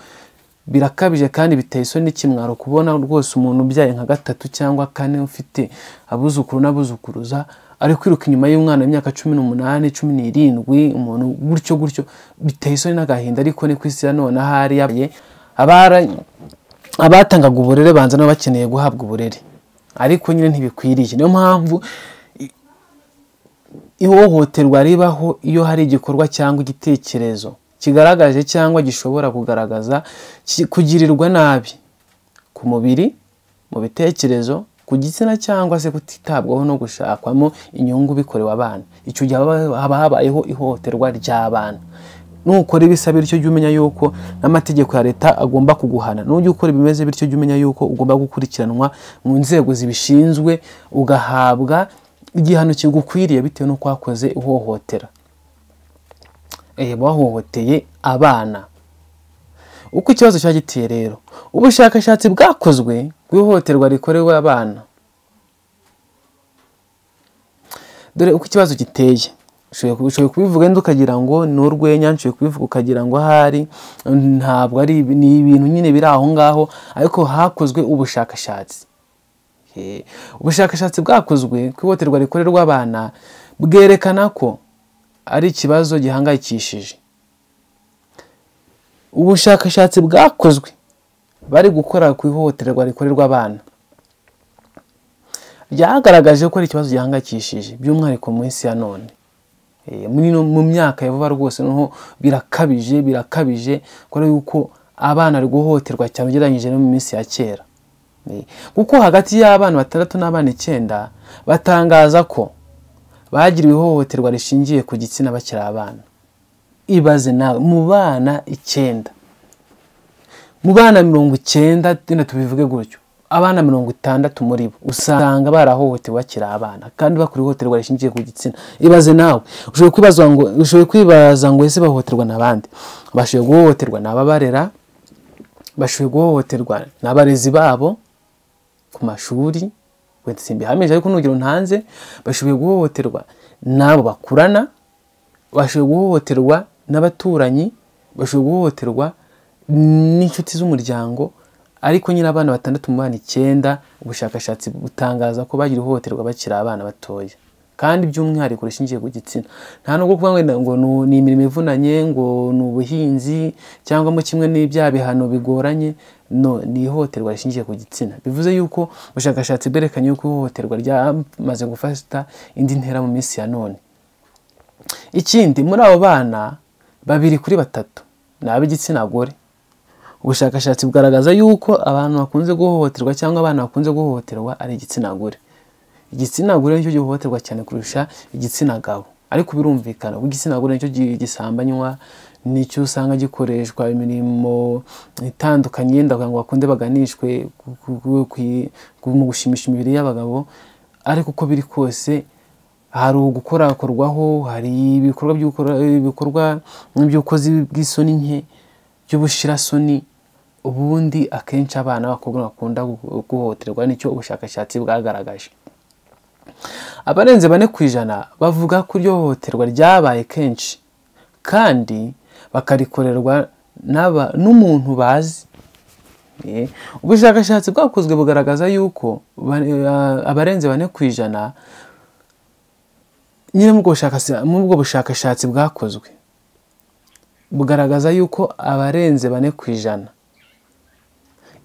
Birakabije kandi biteye isoni n'ikimwaro kubona rwose umuntu ubyaye nka 3 cyangwa 4 ufite abuzukuru n'abuzukuruza ari kwiruka inyuma y'umwana w'imyaka 18, 17, umuntu gutyo biteye isoni n'agahinda. Ariko ni kwisi ya none ahari yabaye abatangaga uburere banza no bakeneye guhabwa uburere, ariko nyine ntibikwiriye. Niyo mpamvu ihohoterwa ribaho iyo hari igikorwa cyangwa igitekerezo kigaragaje cyangwa gishobora kugaragaza kugirirwa nabi ku mubiri, mu bitekerezo, ku gitsina cyangwa se kutitabwaho no gushakwamo inyungu bikorewe abana. Icyo gihe haba habayeho ihohoterwa ry'abana. Nukora ibisabira icyo jya umenya yuko n'amategeko ya leta agomba kuguhana. Nujya ukora bimeze bityo jya umenya yuko ugomba gukurikiranwa mu nzego zibishinzwe, ugahabwa igihano kigukwiriye bitewe n'uko wakoze ihohotera. bahohoteye abana. Uko ikibazo cyagitiye rero, ubushakashatsi bwakozwe ku ihohoterwa rikorewe abana. Dore uko ikibazo giteye, ushoboye kubivuga ndukagira ngo ni urwenya, nshoboye kubivuga ukagira ngo ahari ntabwo ari ni ibintu nyine biri aho ngaho, ariko hakozwe ubushakashatsi. Ubushakashatsi bwakozwe ku ihohoterwa rikorerwa abana bwerekana ko ari ikibazo gihangayikishije. Ubushakashatsi bwakozwe bari gukora ku ihohoterwa rikorerwa abana byagaragaje ko ari ikibazo gihangayikishije, by'umwihariko mu isi ya none. Mu myaka ya vuba rwose noneho birakabije kubera yuko abana ari guhohoterwa cyane ugereranyije no mu minsi ya kera. Kuko hagati y'abana 6 n'abana 9 batangaza ko bagiriwe ihohoterwa rishingiye ku gitsina bakiri abana. Ibaze nawe mu bana 9, mu bana 90 tena tubivuge gutyo, abana 60 muri bo usanga barahohotewe bakiri abana kandi bakuri ihohoterwa rishingiye ku gitsina. Ibaze nawe ushoboye kwibaza ngo ese bahohoterwa nabandi? Bashoboye guhohoterwa n'ababarera, bashoboye guhohoterwa n'abarezi babo ku mashuri, wenda simbihamije ariko n'urugero ntanze. Bashoboye guhohoterwa n'abo bakurana, bashoboye guhohoterwa n'abaturanyi, bashoboye guhohoterwa n'inshuti z'umuryango. Ariko nyine abana 6 mu bana 9 ubushakashatsi butangaza ko bagira ihohoterwa bakiri abana batoya, kandi by'umwihariko rishingiye ku gitsina. Nta nubwo kuvuga ngo ni imirimo ivunanye, ngo ni ubuhinzi cyangwa mu kimwe n'ibya bihano bigoranye. No, ni ihohoterwa rishingiye ku gitsina. Bivuze yuko ubushakashatsi berekanye yuko ihohoterwa ryamaze gufata indi ntera mu minsi ya none. Ikindi, muri abo bana 2 kuri 3 ni ab'igitsina gore. Ubushakashatsi bugaragaza yuko abantu bakunze guhohoterwa cyangwa abana bakunze guhohoterwa ari igitsina gore. Igitsina gore nicyo gihohoterwa cyane kurusha igitsina gabo, ariko birumvikana igitsina gore nicyo gisambanywa, nicyo usanga gikoreshwa imirimo itandukanye ndavuga ngo bakunde baganishwe mu gushimisha imibiri y'abagabo. Ariko uko biri kose hari ugukorakorwaho, hari ibikorwa by'ubukozi bw'isoni nke, by'ubushirasoni. Ubundi akenshi abana bakobwa bakunda guhohoterwa, nicyo ubushakashatsi bwagaragaje. Abarenze 4% bavuga ko iryo hohoterwa ryabaye kenshi kandi bakarikorerwa n'umuntu bazi. Ubushakashatsi bwakozwe bugaragaza yuko abarenze 4% nyine mu bwo bushakashatsi bwakozwe bugaragaza yuko abarenze 4%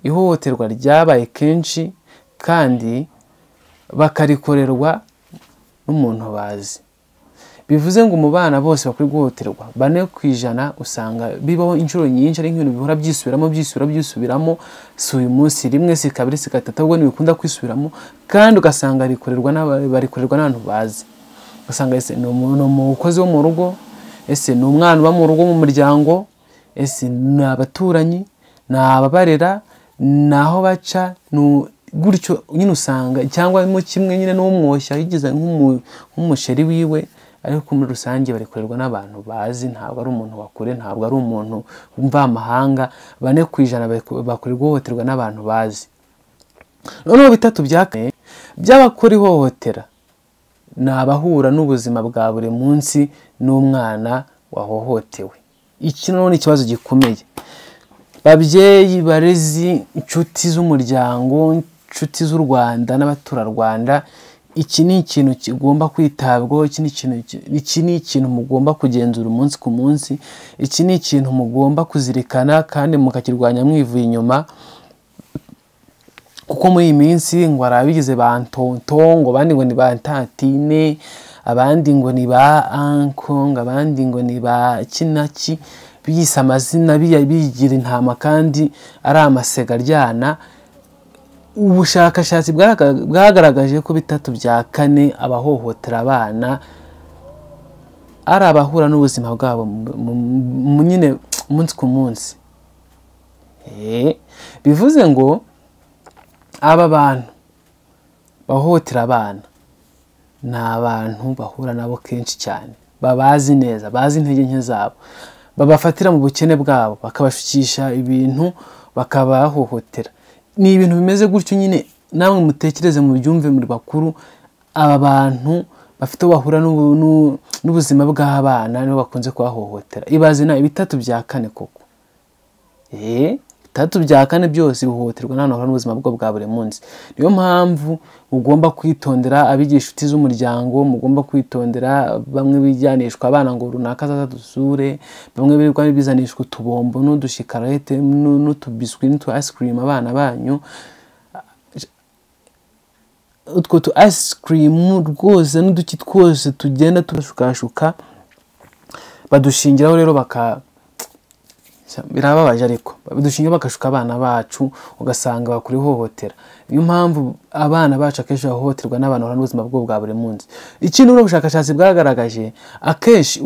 ihohoterwa ryabaye kenshi kandi bakarikorerwa n'umuntu bazi. Bivuze ngo mu bana bose bakuri guhohoterwa 4% usanga bibaho inshuro nyinshi, ari nk'ibintu bihora byisubiramo, si uyu munsi rimwe, si kabiri, si gatatu, ahubwo ntibikunda kwisubiramo, kandi ugasanga barikorerwa n'abantu bazi. Ugasanga ese ni umukozi wo mu rugo, ese ni umwana uba mu rugo mu muryango, ese ni abaturanyi, ni ababarera, naho baca, gutyo nyine usanga, cyangwa mu kimwe nyine n'umwoshya yigize nk'umusheri wiwe. Ariko muri rusange barikorerwa n'abantu bazi, ntabwo ari umuntu wakure, ntabwo ari umuntu mvamahanga. 4% bakorerwa ihohoterwa n'abantu bazi. Noneho 3 by'abakora ihohotera ni abahura n'ubuzima bwa buri munsi n'umwana wahohotewe. Iki ni ikibazo gikomeye. Babyeyi, barezi, inshuti z'umuryango, inshuti z'u Rwanda n'abaturarwanda, iki ni ikintu kigomba kwitabwaho. Iki ni ikintu mugomba kugenzura umunsi ku munsi. Iki ni ikintu mugomba kuzirikana kandi mukakirwanya mwivuye inyuma. Kuko muri iyi minsi ngo arabigize ba ntonto, ngo abandi ngo ni ba ntatine, abandi ngo ni ba anko, abandi ngo ni ba kinaki, biyise amazina bigira intama kandi ari amasega aryana. Ubushakashatsi bwagaragaje ko 3/4 abahohotera abana ari abahura n'ubuzima bwabo nyine umunsi ku munsi. Bivuze ngo aba bantu bahohotera abana ni abantu bahura nabo kenshi cyane babazi neza, bazi intege nke zabo, babafatira mu bukene bwabo, bakabashukisha ibintu, bakabahohotera. Ni ibintu bimeze gutyo nyine, namwe mutekereze mu byumve muri bakuru, aba bantu bafite bahura n'ubuzima bw'abana nibo bakunze kubahohotera. Ibaze na 3/4 koko. 3/4 byose bihohoterwa n'abantu bahura n'ubuzima bwo bwa buri munsi. Niyo mpamvu ugomba kwitondera abigisha inshuti z'umuryango, mugomba kwitondera bamwe bijyanishwa abana ngo runaka azadusure, bamwe birirwa bizanishwa utubombo n'udushikarete n'utubiswi n'utu ice cream abana banyu. Utwo tu ice cream rwose n'uduki twose tugenda tubashukashuka badushingiraho rero birababaje ariko badushingira bakashuka abana bacu ugasanga bakuri hohotera. Niyo mpamvu abana bacu akenshi bahohoterwa n'abantu bahura n'ubuzima bwo bwa buri munsi. Ikintu n'ubushakashatsi bwagaragaje akenshi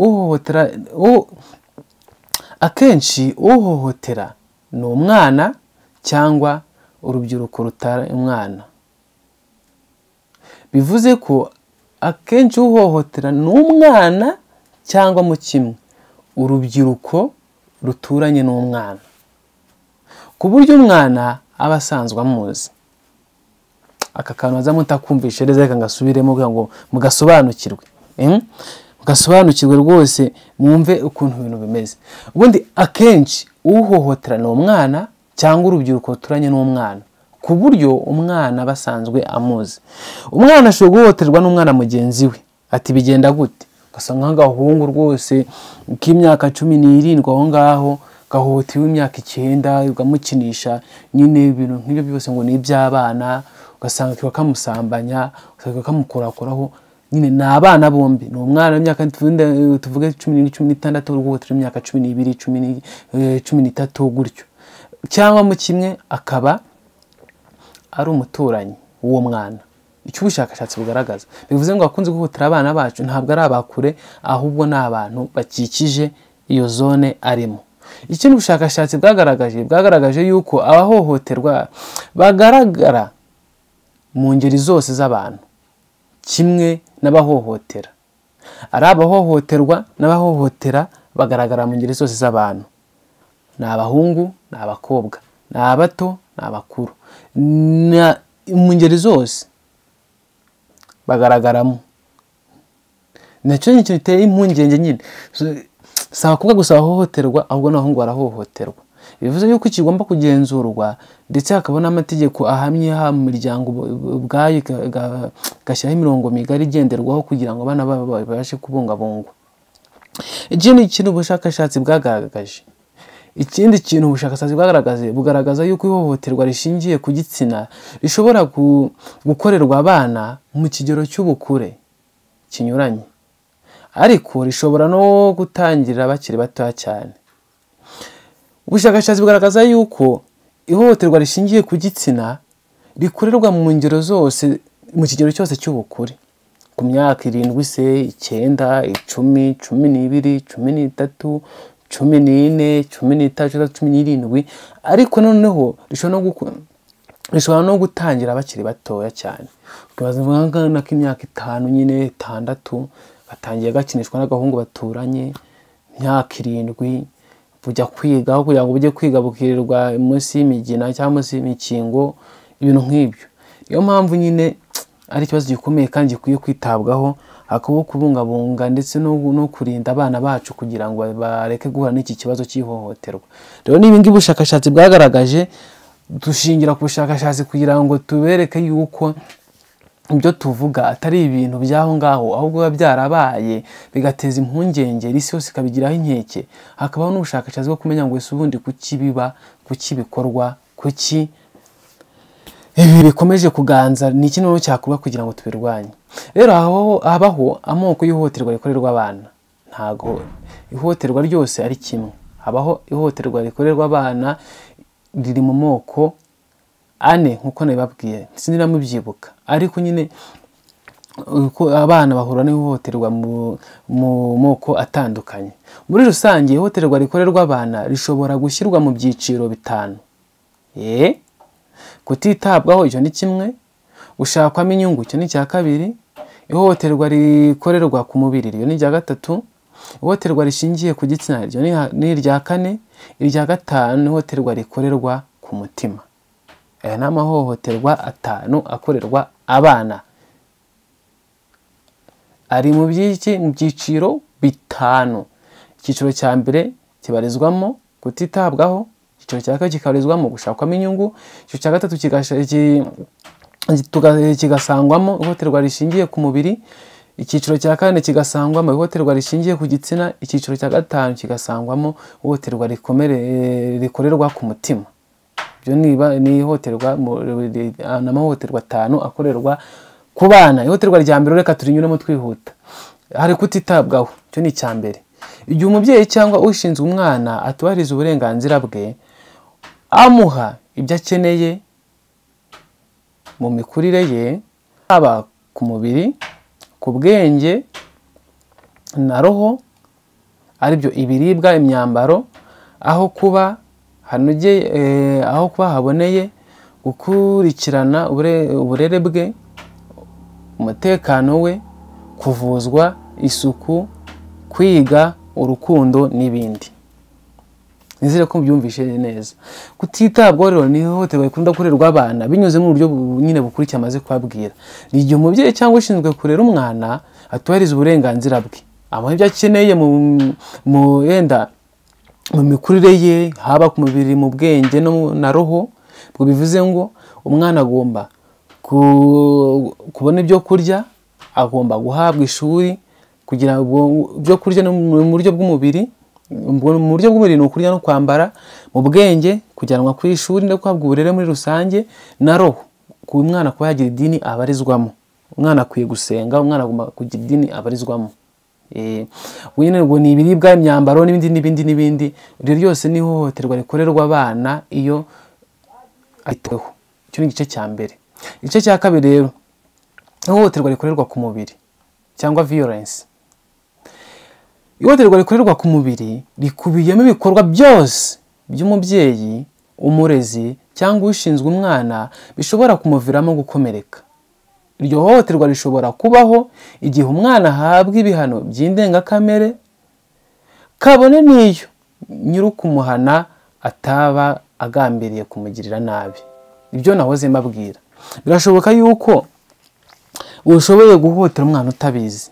uhohotera ni umwana cyangwa urubyiruko rutari umwana. Bivuze ko akenshi uhohotera ni umwana cyangwa mu kimwe urubyiruko ruturanye n'umwana, ku buryo umwana aba asanzwe amuzi. Aka kantu aza mutakumvishe neza, reka ngasubiremo kugira ngo mugasobanukirwe, mugasobanukirwe rwose mwumve ukuntu ibintu bimeze. Ubundi akenshi uhohotera ni umwana cyangwa urubyiruko ruturanye n'umwana, ku buryo umwana basanzwe amuzi. Umwana ashobora guhohoterwa n'umwana mugenzi we, ati bigenda gute? Ugasanga nk'agahungu rwose k'imyaka 17 aho ngaho gahohotewe imyaka 9, ugamukinisha nyine ibintu nk'ibyo byose ngo ni iby'abana, ugasanga kiba kamusambanya, ugasanga kamukorakoraho. Nyine ni abana bombi, ni umwana w'imyaka tuvuge 16 urwotera imyaka 12, 13 gutyo, cyangwa mu kimwe akaba ari umuturanyi w'uwo mwana. Icyo ubushakashatsi bugaragaza bivuze ngo akunze guhotera abana bacu ntabwo ari abakure, ahubwo ni abantu bakikije iyo zone arimo. Ikindi ubushakashatsi bwagaragaje yuko abahohoterwa bagaragara mu ngeri zose z'abantu kimwe n'abahohotera. Ari abahohoterwa n'abahohotera bagaragara mu ngeri zose z'abantu. Ni abahungu, ni abakobwa, ni abato, ni abakuru, mu ngeri zose bagaragaramo. Nacyo ni ikintu giteye impungenge nyine. Si abakobwa gusa bahohoterwa, ahubwo n'abahungu barahohoterwa. Bivuze yuko kigomba kugenzurwa ndetse hakaba n'amategeko ahamye mu miryango ubwayo gashyiraho imirongo migari igenderwaho kugira ngo abana babashe kubungabungwa. Ikindi kintu ubushakashatsi bwagaragaje, bugaragaza yuko ihohoterwa rishingiye ku gitsina rishobora gukorerwa abana mu kigero cy'ubukure kinyuranye, ariko rishobora no gutangira bakiri batoya cyane. Ubushakashatsi bugaragaza yuko ihohoterwa rishingiye ku gitsina rikorerwa mu ngero zose mu kigero cyose cy'ubukure, ku myaka 7, 9, 10, 12, 13, 14, 15, 17, ariko noneho rishobora no gutangira bakiri batoya cyane. Ukibaza nk'ana k'imyaka 5 nyine 6 batangiye gakinishwa n'agahungu baturanye, imyaka 7 bujya kwiga, aho kugira ngo bujye kwiga bukirirwa munsi y'imigina cyangwa munsi y'imikingo, ibintu nk'ibyo. Niyo mpamvu nyine ari ikibazo gikomeye kandi gikwiye kwitabwaho, akabaho kubungabunga ndetse no kurinda abana bacu kugira ngo bareke guhura n'iki kibazo cy'ihohoterwa. Rero n'ibingi ubushakashatsi bwagaragaje, dushingira ku bushakashatsi kugira ngo tubereke yuko ibyo tuvuga atari ibintu by'aho ngaho, ahubwo biba byarabaye bigateza impungenge, isi yose ikabigiraho inkeke. Hakabaho n'ubushakashatsi bwo kumenya ngo ese ubundi kuki biba, kuki bikorwa, kuki ibi bikomeje kuganza, ni iki noneho cyakorwa kugira ngo tubirwanye. Rero habaho amoko y'ihohoterwa rikorerwa abana. Ntago ihohoterwa ryose ari kimwe. Habaho ihohoterwa rikorerwa abana riri mu moko 4 nkuko nabibabwiye, siniramo byibuka, ariko nyine uko abana bahura n'ihohoterwa mu moko atandukanye. Muri rusange ihohoterwa rikorerwa abana rishobora gushyirwa mu byiciro 5. Kutitabwaho icyo ni kimwe, gushakwamo inyungu icyo ni cya 2, ihohoterwa rikorerwa ku mubiri ryo ni irya gatatu, ihohoterwa rishingiye ku gitsina ryo ni irya kane, irya gatanu ihohoterwa rikorerwa ku mutima. Aya ni amahohoterwa 5 akorerwa abana, ari mu byiciro 5. Icyiciro cya mbere kibarizwamo kutitabwaho, icyiciro cya kabiri kikabarizwamo gushakwamo inyungu, icyiciro cya gatatu kigasangwamo ihohoterwa rishingiye ku mubiri, icyiciro cya kane kigasangwamo ihohoterwa rishingiye ku gitsina, icyiciro cya gatanu kigasangwamo ihohoterwa rikorerwa ku mutima. Ibyo ni ihohoterwa n'amahohoterwa 5 akorerwa ku bana. Ihohoterwa rya mbere reka turinyuramo twihuta, hari kutitabwaho, cyo ni icya mbere. Igihe umubyeyi cyangwa ushinzwe umwana atubahiriza uburenganzira bwe, amuha ibyo akeneye mu mikurire ye, haba ku mubiri, ku bwenge na roho, aribyo ibiribwa, imyambaro, aho kuba haboneye, gukurikirana uburere bwe, umutekano we, kuvuzwa, isuku, kwiga, urukundo n'ibindi. Nizere ko byumvishe neza. Kutitabwaho rero ni ihohoterwa rikunda gukorerwa abana binyuze mu buryo nyine bukurikira amaze kubabwira. Ni igihe umubyeyi cyangwa ushinzwe kurera umwana atubahiriza uburenganzira bwe, amuha ibyo akeneye mu mikurire ye, haba ku mubiri, mu bwenge na roho. Ubwo bivuze ngo umwana agomba kubona ibyo kurya, agomba guhabwa ishuri, kugira ibyo kurya mu buryo bw'umubiri. Mu buryo bw'umubiri ni ukurya no kwambara, mu bwenge kujyanwa ku ishuri no guhabwa uburere muri rusange, na roho ku mwana kuba yagira idini abarizwamo. Umwana akwiye gusenga, umwana agomba kugira idini abarizwamo. Ngo ni ibiribwa, imyambaro n'ibindi. Ibyo byose ni ihohoterwa rikorerwa abana iyo ahitaweho. Icyo ni igice cya mbere. Igice cya kabiri rero, ihohoterwa rikorerwa ku mubiri cyangwa violence. Ihohoterwa rikorerwa ku mubiri rikubiyemo ibikorwa byose by'umubyeyi, umurezi cyangwa ushinzwe umwana bishobora kumuviramo gukomereka. Iryo hohoterwa rishobora kubaho igihe umwana ahabwa ibihano by'indengakamere, kabone n'iyo nyir'ukumuhana ataba agambiriye kumugirira nabi. Ibyo nahoze mbabwira. Birashoboka yuko ushoboye guhohotera umwana utabizi,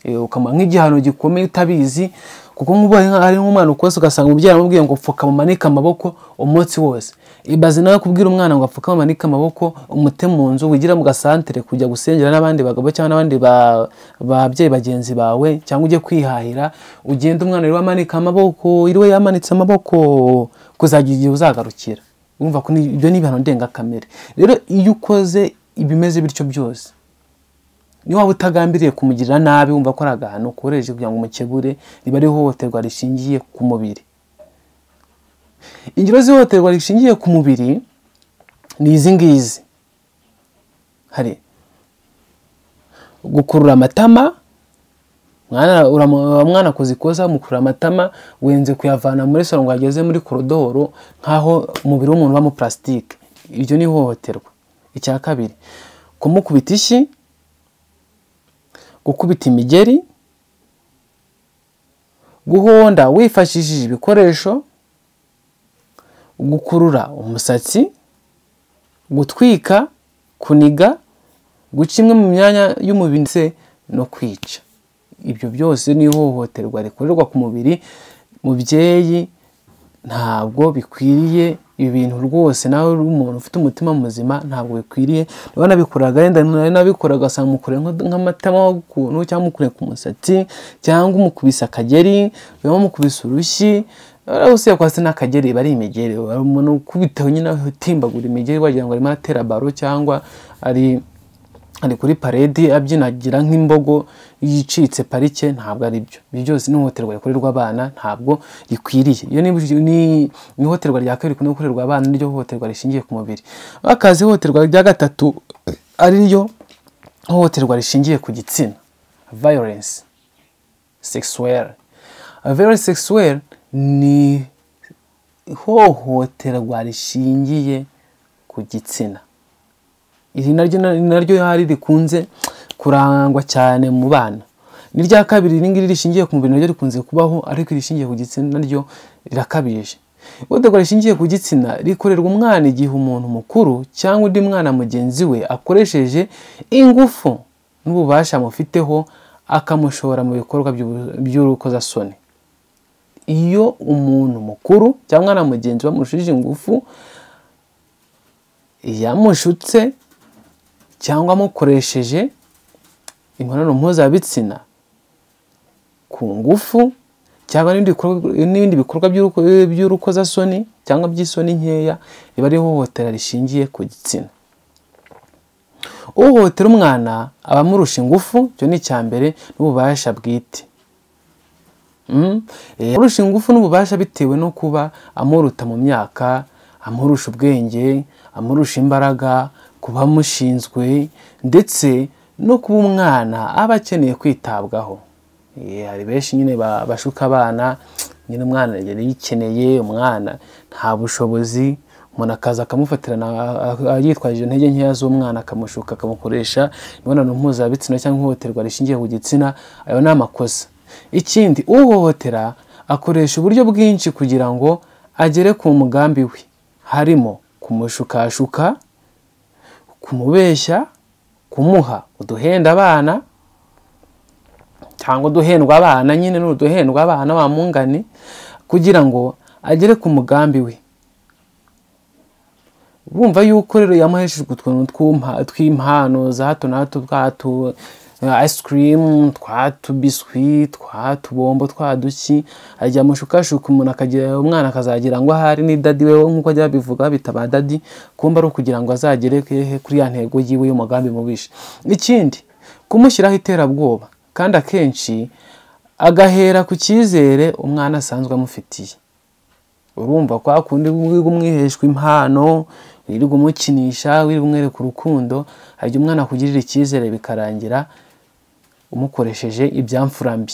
ukamuha nk'igihano gikomeye utabizi, kuko nk'ubu hari nk'umwana ukose ugasanga umubyeyi amubwiye ngo pfuka mumanike amaboko umunsi wose. Ibaze nawe kubwira umwana ngo apfuka mumanike amaboko, umute mu nzu, wigira mu gasantere kujya gusengera n'abandi bagabo cyangwa n'abandi babyeyi bagenzi bawe, cyangwa ujye kwihahira, ugenda umwana rero amanika amaboko, iriwe yamanitse amaboko, kuzagira igihe uzagarukira. Urumva ko ibyo ni ibihano ndengakamere. Rero iyo ukoze ibimeze bityo byose, ni waba utagambiriye kumugirira nabi, wumva ko ari agahano kohereje kugira ngo umukebure, riba ari ihohoterwa rishingiye ku mubiri. Ingero z'ihohoterwa rishingiye ku mubiri ni izi ngizi. Hari gukurura amatama, mwana akoze ikosa, mukurura amatama, wenze kuyavana muri salo ngo ageze muri korodoro nkaho umubiri w'umuntu uba mu plastique. Iryo ni ihohoterwa. Icya kabiri, kumukubita ishyi, gukubita imigeri, guhonda wifashishije ibikoresho, gukurura umusatsi, gutwika, kuniga, guca imwe mu myanya y'umubiri no kwica. Ibyo byose ni ihohoterwa rikorerwa ku mubiri. Mubyeyi, ntabwo bikwiriye ibi bintu rwose. Nawe umuntu ufite umutima muzima ntabwo bikwiriye. Niba nabikoraga yenda nabikoraga asanga mukure nk'amatama ukuntu, cyangwa mukure ku musatsi, cyangwa umukubisa akageri, cyangwa mukubisa urushyi, usiye kwase n'akageri bari imigeri. Umuntu ukubitaho nyine utimbagura imigeri wagira ngo arimo aratera baro, cyangwa ari kuri parade abyinagira nk'imbogo yicitse parike. Ntabwo ari byo. Ibyo byose ni ihohoterwa rikorerwa abana, ntabwo rikwiriye. Iyo ni ihohoterwa rya kabiri rikunda gukorerwa abana, n'iryo hohoterwa rishingiye ku mubiri. Akazi ihohoterwa rya gatatu ari ryo ihohoterwa rishingiye ku gitsina, violence sexuelle. Violence sexuelle ni ihohoterwa rishingiye ku gitsina. Iri naryo hari rikunze kurangwa cyane mu bana. N'irya kabiri ringiri rishingiye ku mubiri naryo rikunze kubaho, ariko rishingiye ku gitsina naryo rirakabije. Ihohoterwa rishingiye ku gitsina rikorerwa umwana igihe umuntu mukuru cyangwa undi mwana mugenzi we akoresheje ingufu n'ububasha amufiteho akamushora mu bikorwa by'urukozasoni. Iyo umuntu mukuru cyangwa na mugenzi bamushije ingufu, yamushutse cyangwa amukoresheje imibonano mpuzabitsina ku ngufu cyangwa n'ibindi bikorwa by'urukozasoni cyangwa by'isoni nkeya, riba ari ihohotera rishingiye ku gitsina. Uhohotera umwana aba amurusha ingufu, cyo ni icyambere, n'ububasha bwite. Amurusha ingufu n'ububasha bitewe no kuba amuruta mu myaka, amurusha ubwenge, amurusha imbaraga, kuba amushinzwe, ndetse no kuba umwana aba akeneye kwitabwaho. Hari benshi nyine bashuka abana, nyine umwana yari yikeneye, umwana nta bushobozi, umuntu akaza akamufatirana yitwaje intege nkeya z'umwana, akamushuka akamukoresha imibonano mpuzabitsina cyangwa ihohoterwa rishingiye ku gitsina. Ayo ni amakosa. Ikindi, uhohotera akoresha uburyo bwinshi kugira ngo agere ku mugambi we, harimo kumushukashuka, kumubeshya, kumuha uduhenda abana cyangwa uduhendwa abana, nyine n'uduhendwa abana wa mungani, kugira ngo agere ku mugambi we. Bumva yuko rero yamuheshejwe utuntu tw'impano za hato na hato, twatu ice cream, twatu biscuit, twatu bombo, twaduki, ajya amushukashuka umuntu akagira, umwana akazagira ngo ahari ni dadi we, nkuko ajya bivuga bitaba dadi, kumba ari kugira ngo azagere kuri ya ntego yiwe y'umugambi mubisha. Ikindi, kumushyiraho iterabwoba, kandi akenshi agahera ku cyizere umwana asanzwe amufitiye. Urumva kwa kundi wiga umwiheshwa impano, wiga umukinisha, wiga umwereka urukundo, hajya umwana kugirira icyizere bikarangira umukoresheje ibyamfura mbi.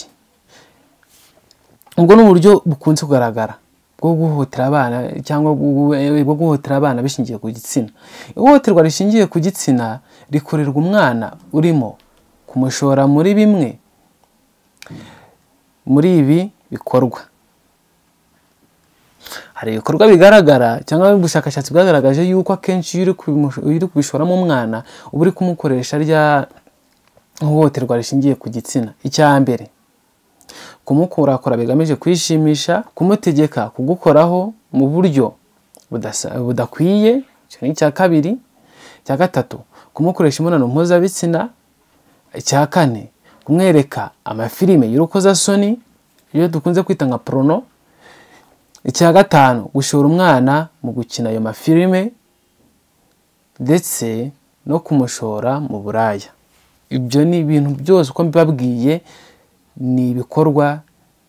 Ubwo n'uburyo bukunze kugaragara bwo guhohotera abana cyangwa bwo guhohotera abana bishingiye ku gitsina. Ihohoterwa rishingiye ku gitsina rikorerwa umwana urimo kumushora muri bimwe muri ibi bikorwa. Hari ibikorwa bigaragara cyangwa ubushakashatsi bwagaragaje yuko akenshi iyo uri kubishoramo umwana uba uri kumukoresha rya ihohoterwa rishingiye ku gitsina. Icyambere, kumukorakora bigamije kwishimisha, kumutegeka kugukoraho mu buryo budakwiye, cyo ni icya kabiri. Icya gatatu, kumukoresha imibonano mpuzabitsina. Icya kane, kumwereka amafilime y'urukozasoni, iyo dukunze kwita nka porno. Icya gatanu, gushora umwana mu gukina ayo mafilime ndetse no kumushora mu buraya. Ibyo ni ibintu byose uko mbibabwiye ni ibikorwa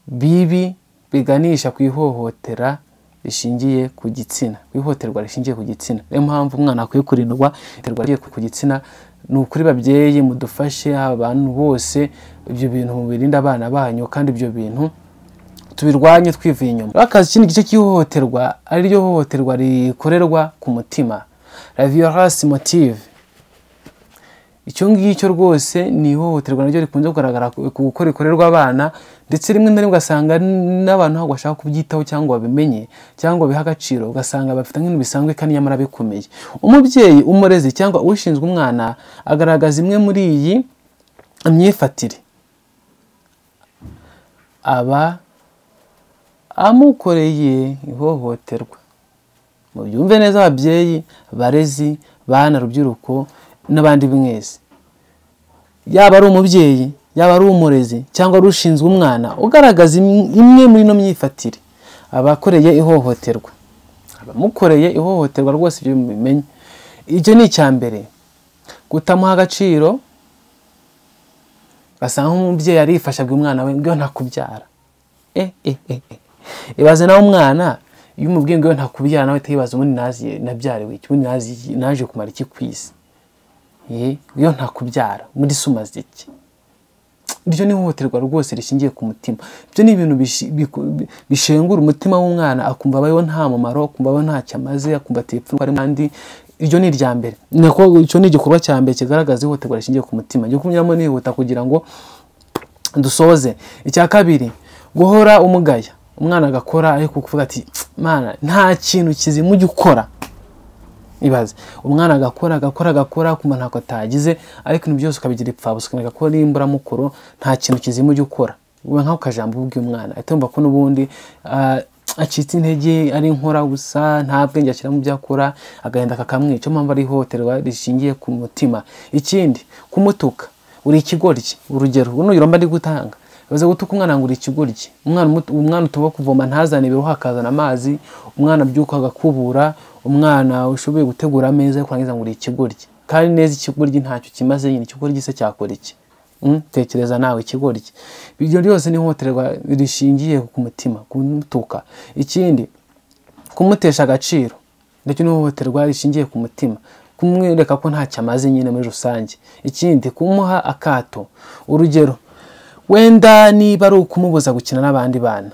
bibi biganisha ku ihohotera rishingiye ku gitsina, ihohoterwa rishingiye ku gitsina. Niyo mpamvu umwana akwiye kurindwa ihohoterwa rishingiye ku gitsina. Ni ukuri babyeyi mudufashe abantu bose ibyo bintu mubirinda abana banyu, kandi ibyo bintu tubirwanye twivuye inyuma. Akazi ikindi gice cy'ihohoterwa ari ryo hohoterwa rikorerwa ku mutima, la violence motive. Icyo ngicyo rwose ni ihohoterwa naryo rikunze kugaragara kuko rikorerwa abana, ndetse rimwe na rimwe ugasanga n'abantu ntabwo bashaka kubyitaho cyangwa babimenye cyangwa biha agaciro, ugasanga bafite nk'ibintu bisanzwe kandi nyamara bikomeye. Umubyeyi, umurezi cyangwa ushinzwe umwana agaragaza imwe muri iyi myifatire, aba amukoreye ihohoterwa. Mubyumve neza ababyeyi, barezi, bana, rubyiruko n'abandi mwese. Yaba ari umubyeyi, yaba ari umurezi cyangwa ari ushinzwe umwana ugaragaza imwe muri no myifatire, abakoreye ihohoterwa, abamukoreye ihohoterwa rwose ibyo mubimenye. Icyo ni icyambere, gutamuha agaciro. Basanga umubyeyi arifasha bw'umwana we ngo ntakubyara. Ibaze nawe umwana iyo umubwiye ngo ntakubyara nawe utayibaza ubundi nabyariwe iki, ubundi naje kumara iki kwisi. Iyo ntakubyara muri sumaze iki. Iryo ni ihohoterwa rwose rishingiye ku mutima. Ibyo ni ibintu bishengura umutima w'umwana, akumva abayeho nta mumaro, akumva abayeho ntacyo amaze, akumva atepfa ari kandi iryo ni irya mbere. Nako icyo ni igikorwa cya mbere kigaragaza ihohoterwa rishingiye ku mutima. Ngiye kunyuramo nihuta kugira ngo dusoze. Icya kabiri, guhora umugaya. Umwana agakora ariko kuvuga ati mana nta kintu kizima ujye ukora. Ibaze umwana agakora kuma ntako atagize, ariko ibintu byose ukabigira ipfabusa, ukagakora imbura mukuru, nta kintu kizima ujye ukora. Ube nkaho kajambo ubwiye umwana atumva ko nubundi acitse intege, ari inkora gusa, nta bwenge ashyira mu byo akora, agahenda kakamwica. Mpamvu ari ihohoterwa rishingiye ku mutima. Ikindi, kumutuka. Uri ikigoryi. Urugero n'uyu mba ndi gutanga, baze gutuka umwana ngo uri ikigoryi. Umwana utuba kuvoma ntazane ibiroho akazana amazi, umwana byuka agakubura, umwana ushoboye gutegura ameza kurangiza ngo uri ikigoryi. Kandi neza ikigoryi ntacyo kimaze, nyine ikigoryi se cyakora iki? Tekereza nawe ikigoryi. Ibyo byose ni ihohoterwa rishingiye ku mutima, kumutuka. Ikindi, kumutesha agaciro. Ndetse n'ihohoterwa rishingiye ku mutima, kumwereka ko ntacyo amaze nyine muri rusange. Ikindi, kumuha akato. Urugero, wenda niba ari ukumubuza gukina n'abandi bana,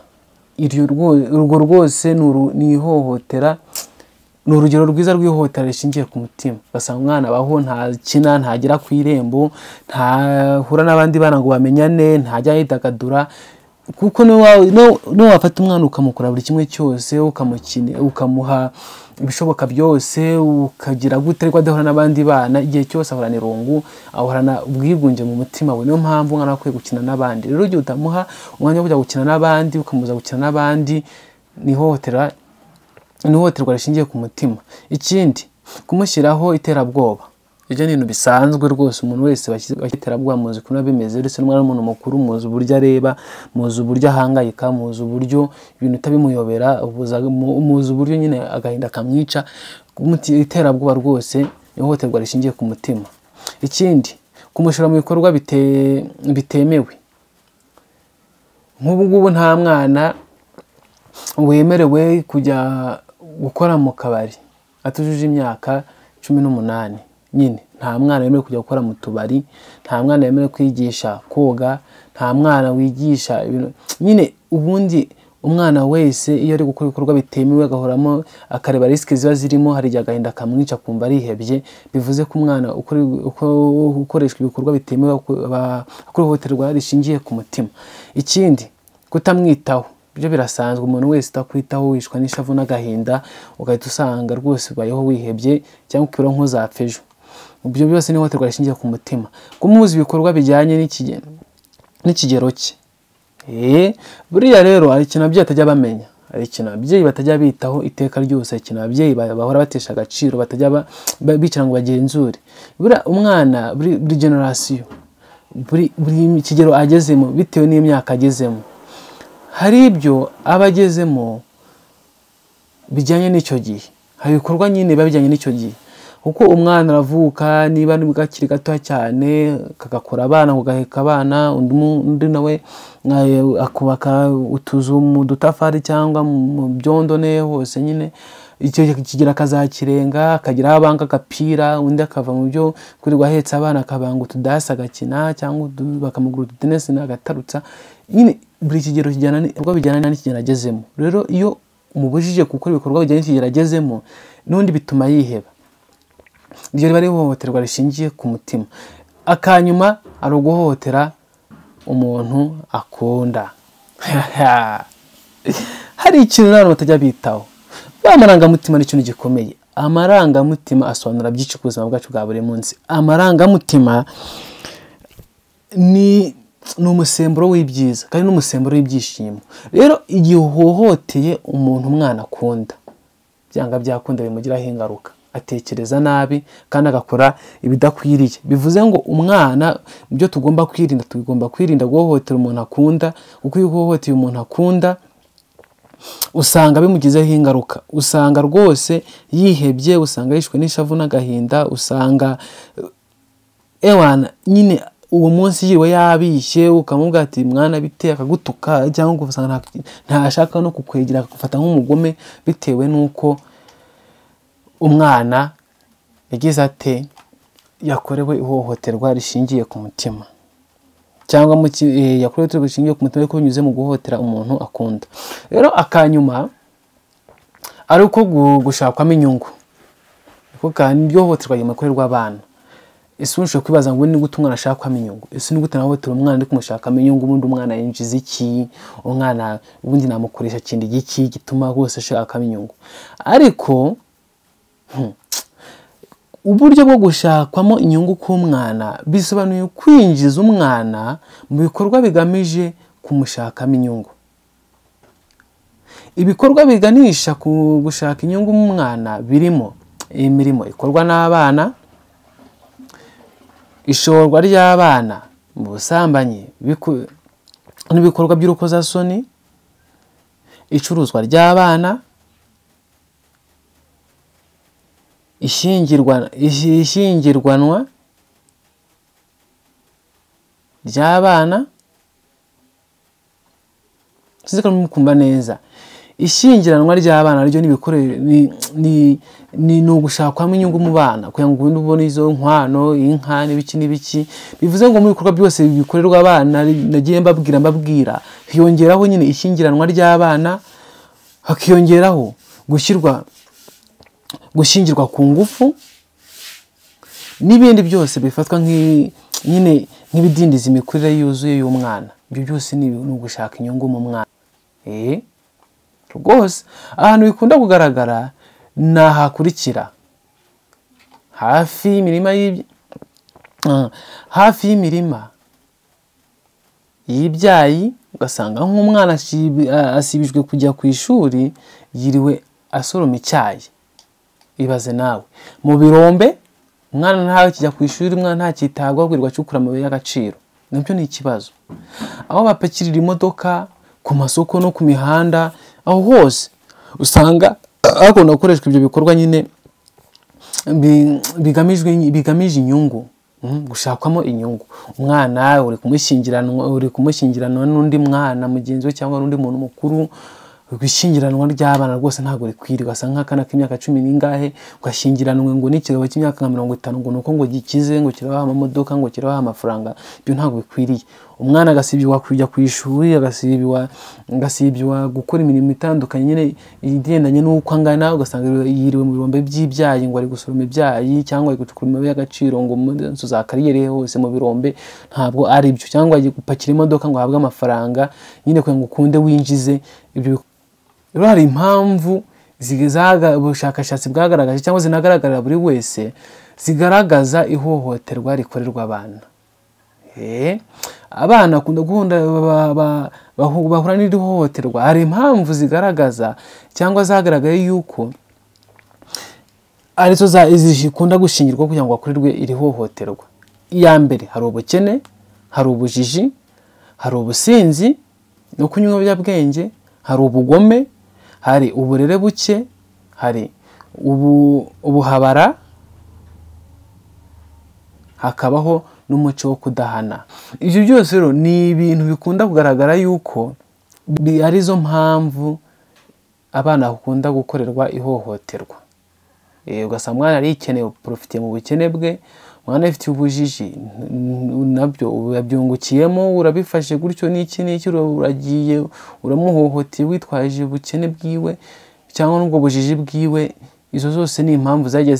urwo rwose ni ihohotera. Ni urugero rwiza rw'ihohotera rishingiye ku mutima. Basanga umwana abaho ntakina, ntagera ku irembo, ntahura n'abandi bana ngo bamenyane, ntajya yidagadura. Kuko no wafata umwana ukamukora buri kimwe cyose, ukamuha ibishoboka byose, ukagira gute ariko adahura n'abandi bana, igihe cyose ahorana irungu, ahorana ubwigunge mu mutima we. Niyo mpamvu umwana akwiye gukina n'abandi. Rero igihe utamuha umwanya wo kujya gukina n'abandi, ukamuza gukina n'abandi, ni ihohoterwa rishingiye ku mutima. Ikindi, kumushyiraho iterabwoba. Ibyo ni ibintu bisanzwe rwose. Umuntu wese iterabwoba muzi ukuntu bimeze, ndetse n'umwana w'umuntu mukuru muzi uburyo areba, muzi uburyo ahangayika, muzi uburyo ibintu utabimuyobera, muzi uburyo nyine agahinda kamwica. Iterabwoba rwose ihohoterwa rishingiye ku mutima. Ikindi, kumushyira mu bikorwa bitemewe. Nk'ubu ngubu nta mwana wemerewe kujya gukora mu kabari atujuje imyaka 18. Nyine nta mwana wemerewe kujya gukora mu tubari, nta mwana wemerewe kwigisha koga, nta mwana wigisha ibintu. Nyine ubundi umwana wese iyo ari gukora ibikorwa bitemewe agahoramo akareba risike ziba zirimo, hari igihe agahinda kamwica kumva arihebye. Bivuze ko umwana ukoreshwa ibikorwa bitemewe akora ihohoterwa rishingiye ku mutima. Ikindi, kutamwitaho. Ibyo birasanzwe. Umuntu wese utakwitaho wishwa n'ishavu n'agahinda, ugahita usanga rwose ubayeho wihebye cyangwa ukibura nk'uzapfa ejo. Ibyo byose ni ihohoterwa rishingiye ku mutima. Kumubuza ibikorwa bijyanye n'ikigero cye. Buriya rero hari ikintu ababyeyi batajya bamenya, hari ikintu ababyeyi batajya bitaho iteka ryose, hari ikintu ababyeyi bahora batesha agaciro, batajya bicara ngo bagenzure. Buriya umwana buri generasiyo, buri kigero agezemo bitewe n'imyaka agezemo, hari ibyo aba agezemo bijyanye n'icyo gihe. Hari ibikorwa nyine biba bijyanye n'icyo gihe. Kuko umwana aravuka, niba ni gakiri gato cyane kagakora abana, kugaheka abana, undi nawe akubaka utuzu mu dutafari cyangwa mu byondo ne hose. Nyine icyo kigira akazakirenga, akagira abanga agapira, undi akava mu byo kurirwa ahetse abana akabanga utudasi agakina, cyangwa bakamugura utudenesi n'agatarutsa. Nyine buri kigero bijyana n'ikigero agezemo. Rero iyo umubujije gukora ibikorwa bijyanye n'ikigero agezemo, n'undi bituma yiheba. Iryo riba ari ihohoterwa rishingiye ku mutima. Akanyuma ari uguhohotera umuntu akunda. Hari ikintu n'abantu batajya bitaho. Amarangamutima ni ikintu gikomeye. Amarangamutima asobanura byinshi ku buzima bwacu bwa buri munsi. Amarangamutima ni umusemburo w'ibyiza kandi n'umusemburo w'ibyishimo. Rero igihe uhohoteye umuntu umwana akunda, byanga byakunda bimugiraho ingaruka. Atekereza nabi kandi agakora ibidakwiriye. Bivuze ngo umwana ibyo tugomba kwirinda guhohotera umuntu akunda, kuko iyo uhohoteye umuntu akunda usanga bimugizeho ingaruka. Usanga rwose yihebye, usanga yishwe n'ishavu n'agahinda, usanga nyine uwo munsi yiwe yabishye, ukamubwira ati mwana bite, akagutuka, cyangwa usanga ntashaka no kukwegera, akagufata nk'umugome bitewe n'uko umwana yagize ate yakorewe ihohoterwa rishingiye ku mutima, cyangwa yakorewe ihohoterwa rishingiye ku mutima ariko binyuze mu guhohotera umuntu akunda. Rero akanyuma ari uko gushakwamo inyungu. kuko kandi iryo hohoterwa rikorerwa abana. Ese ushobora kwibaza ngo ni gute umwana ashakamo inyungu? Ese ni gute nawe umwana ndi kumushakamo inyungu, ubundi umwana yinjiza iki? Umwana ubundi namukoresha kindi giki gituma rwose ashakamo inyungu? Ariko uburyo bwo gushakwamo inyungu k'umwana bisobanuye kwinjiza umwana mu bikorwa bigamije kumushakamo inyungu. Ibikorwa biganisha ku gushaka inyungu mu mwana birimo imirimo ikorwa n'abana, ishorwa ry'abana mu busambanyi n'ibikorwa by'urukozasoni, icuruzwa ry'abana, ishyingirwanwa ry'abana. Sizika mukumva neza, ishyingiranwa ry'abana ryo ni ugushakamo inyungu mu bana kugira ngo ubundi ubone izo nkwano, inka n'ibiki. Bivuze ngo mu bikorwa byose bikorerwa abana nagiye mbabwira hiyongeraho nyine ishyingiranwa ry'abana, hakiyongeraho gushyingirwa ku ngufu n'ibindi byose bifatwa nyine nk'ibidindiza imikurire yuzuye y'umwana. Ibyo byose ni ugushaka inyungu mu mwana. Rwose ahantu bikunda kugaragara ni ahakurikira: hafi y'imirima y'ibyayi, ugasanga nk'umwana asibijwe kujya ku ishuri yiriwe asoroma icyayi. Ibaze nawe mu birombe umwana ntawe kijya ku ishuri, umwana ntakitabwaho, kwirirwa acukura amabuye y'agaciro. Nabyo ni ikibazo. Aho bapakirira imodoka, ku masoko no ku mihanda, aho hose usanga hakunda gukoreshwa ibyo bikorwa nyine bigamije inyungu, gushakwamo inyungu. Umwana uri kumushyingiranwa n'undi mwana mugenzi we cyangwa n'undi muntu mukuru. Gushyingiranwa ry'abana rwose ntabwo rikwiriye. Ugasanga nk'akana k'imyaka 10 n'ingahe ugashyingiranwe ngo n'ikigabo cy'imyaka 50 ngo nuko ngo gikize, ngo kirabaha amamodoka, ngo kirabaha amafaranga. Ibyo ntabwo bikwiriye. Umwana agasibirwa kujya ku ishuri, agasibirwa gukora imirimo itandukanye nyine igendanye n'uko angana. Ugasanga yiriwe mu birombe by'ibyayi ngo ari gusoroma ibyayi, cyangwa ari gucukura amabuye y'agaciro ngo mu nzu za kariyeri hose mu birombe. Ntabwo ari byo. Cyangwa agiye gupakira imodoka ngo ahabwe amafaranga nyine kugira ngo ukunde winjize. Ibyo rero hari impamvu ubushakashatsi bwagaragaje cyangwa zinagaragarira buri wese zigaragaza ihohoterwa rikorerwa abana. Abana bahura n'iri hohoterwa. Hari impamvu zigaragaza cyangwa zagaragaye yuko arizo zikunda gushingirwa kugira ngo bakorerwe iri hohoterwa. Iya mbere hari ubukene, hari ubujiji, hari ubusinzi no kunywa ibiyobyabwenge, hari ubugome, hari uburere buke, hari ubuhabara, hakabaho n'umuco wo kudahana. Ibyo byose rero ni ibintu bikunda kugaragara yuko arizo mpamvu abana bakunda gukorerwa ihohoterwa. Ugasanga umwana arikeneye profite mu bukene bwe, umwana afite ubujiji nabyo yabyungukiyemo, urabifashe gutyo n'iki uragiye uramuhohoteye witwaje ubukene bwiwe cyangwa n'ubwo bujiji bwiwe. Izo zose ni impamvu zagiye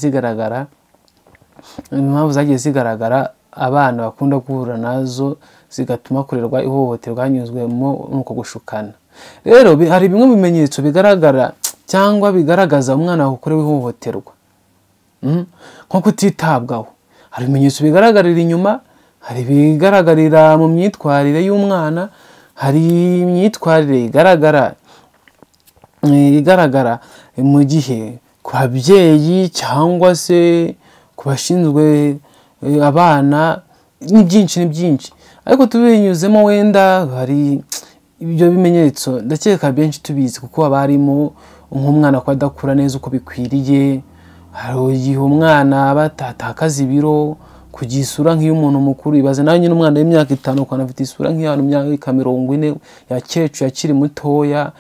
zigaragara abana bakunda guhura nazo zigatuma kurerwa ihohoterwa hanyuzwemo nuko gushukana. Rero hari bimwe mu bimenyetso bigaragara cyangwa bigaragaza umwana wakorewe ihohoterwa, nko kutitabwaho. Hari ibimenyetso bigaragarira inyuma, hari bigaragarira mu myitwarire y'umwana, hari imyitwarire igaragara mu gihe ku babyeyi cyangwa se ku bashinzwe abana. Ni byinshi. Ariko tubinyuzemo wenda hari ibyo bimenyetso ndakeka benshi tubizi, kuko abarimo nk'umwana ko adakura neza uko bikwiriye. Hari igihe umwana batatakaza ibiro, kugira isura nk'iy'umuntu mukuru. Ibaze nawe nyine umwana w'imyaka 5 ukana afite isura nk'iy'abantu myaka 40 yakecu yakiri mutoya.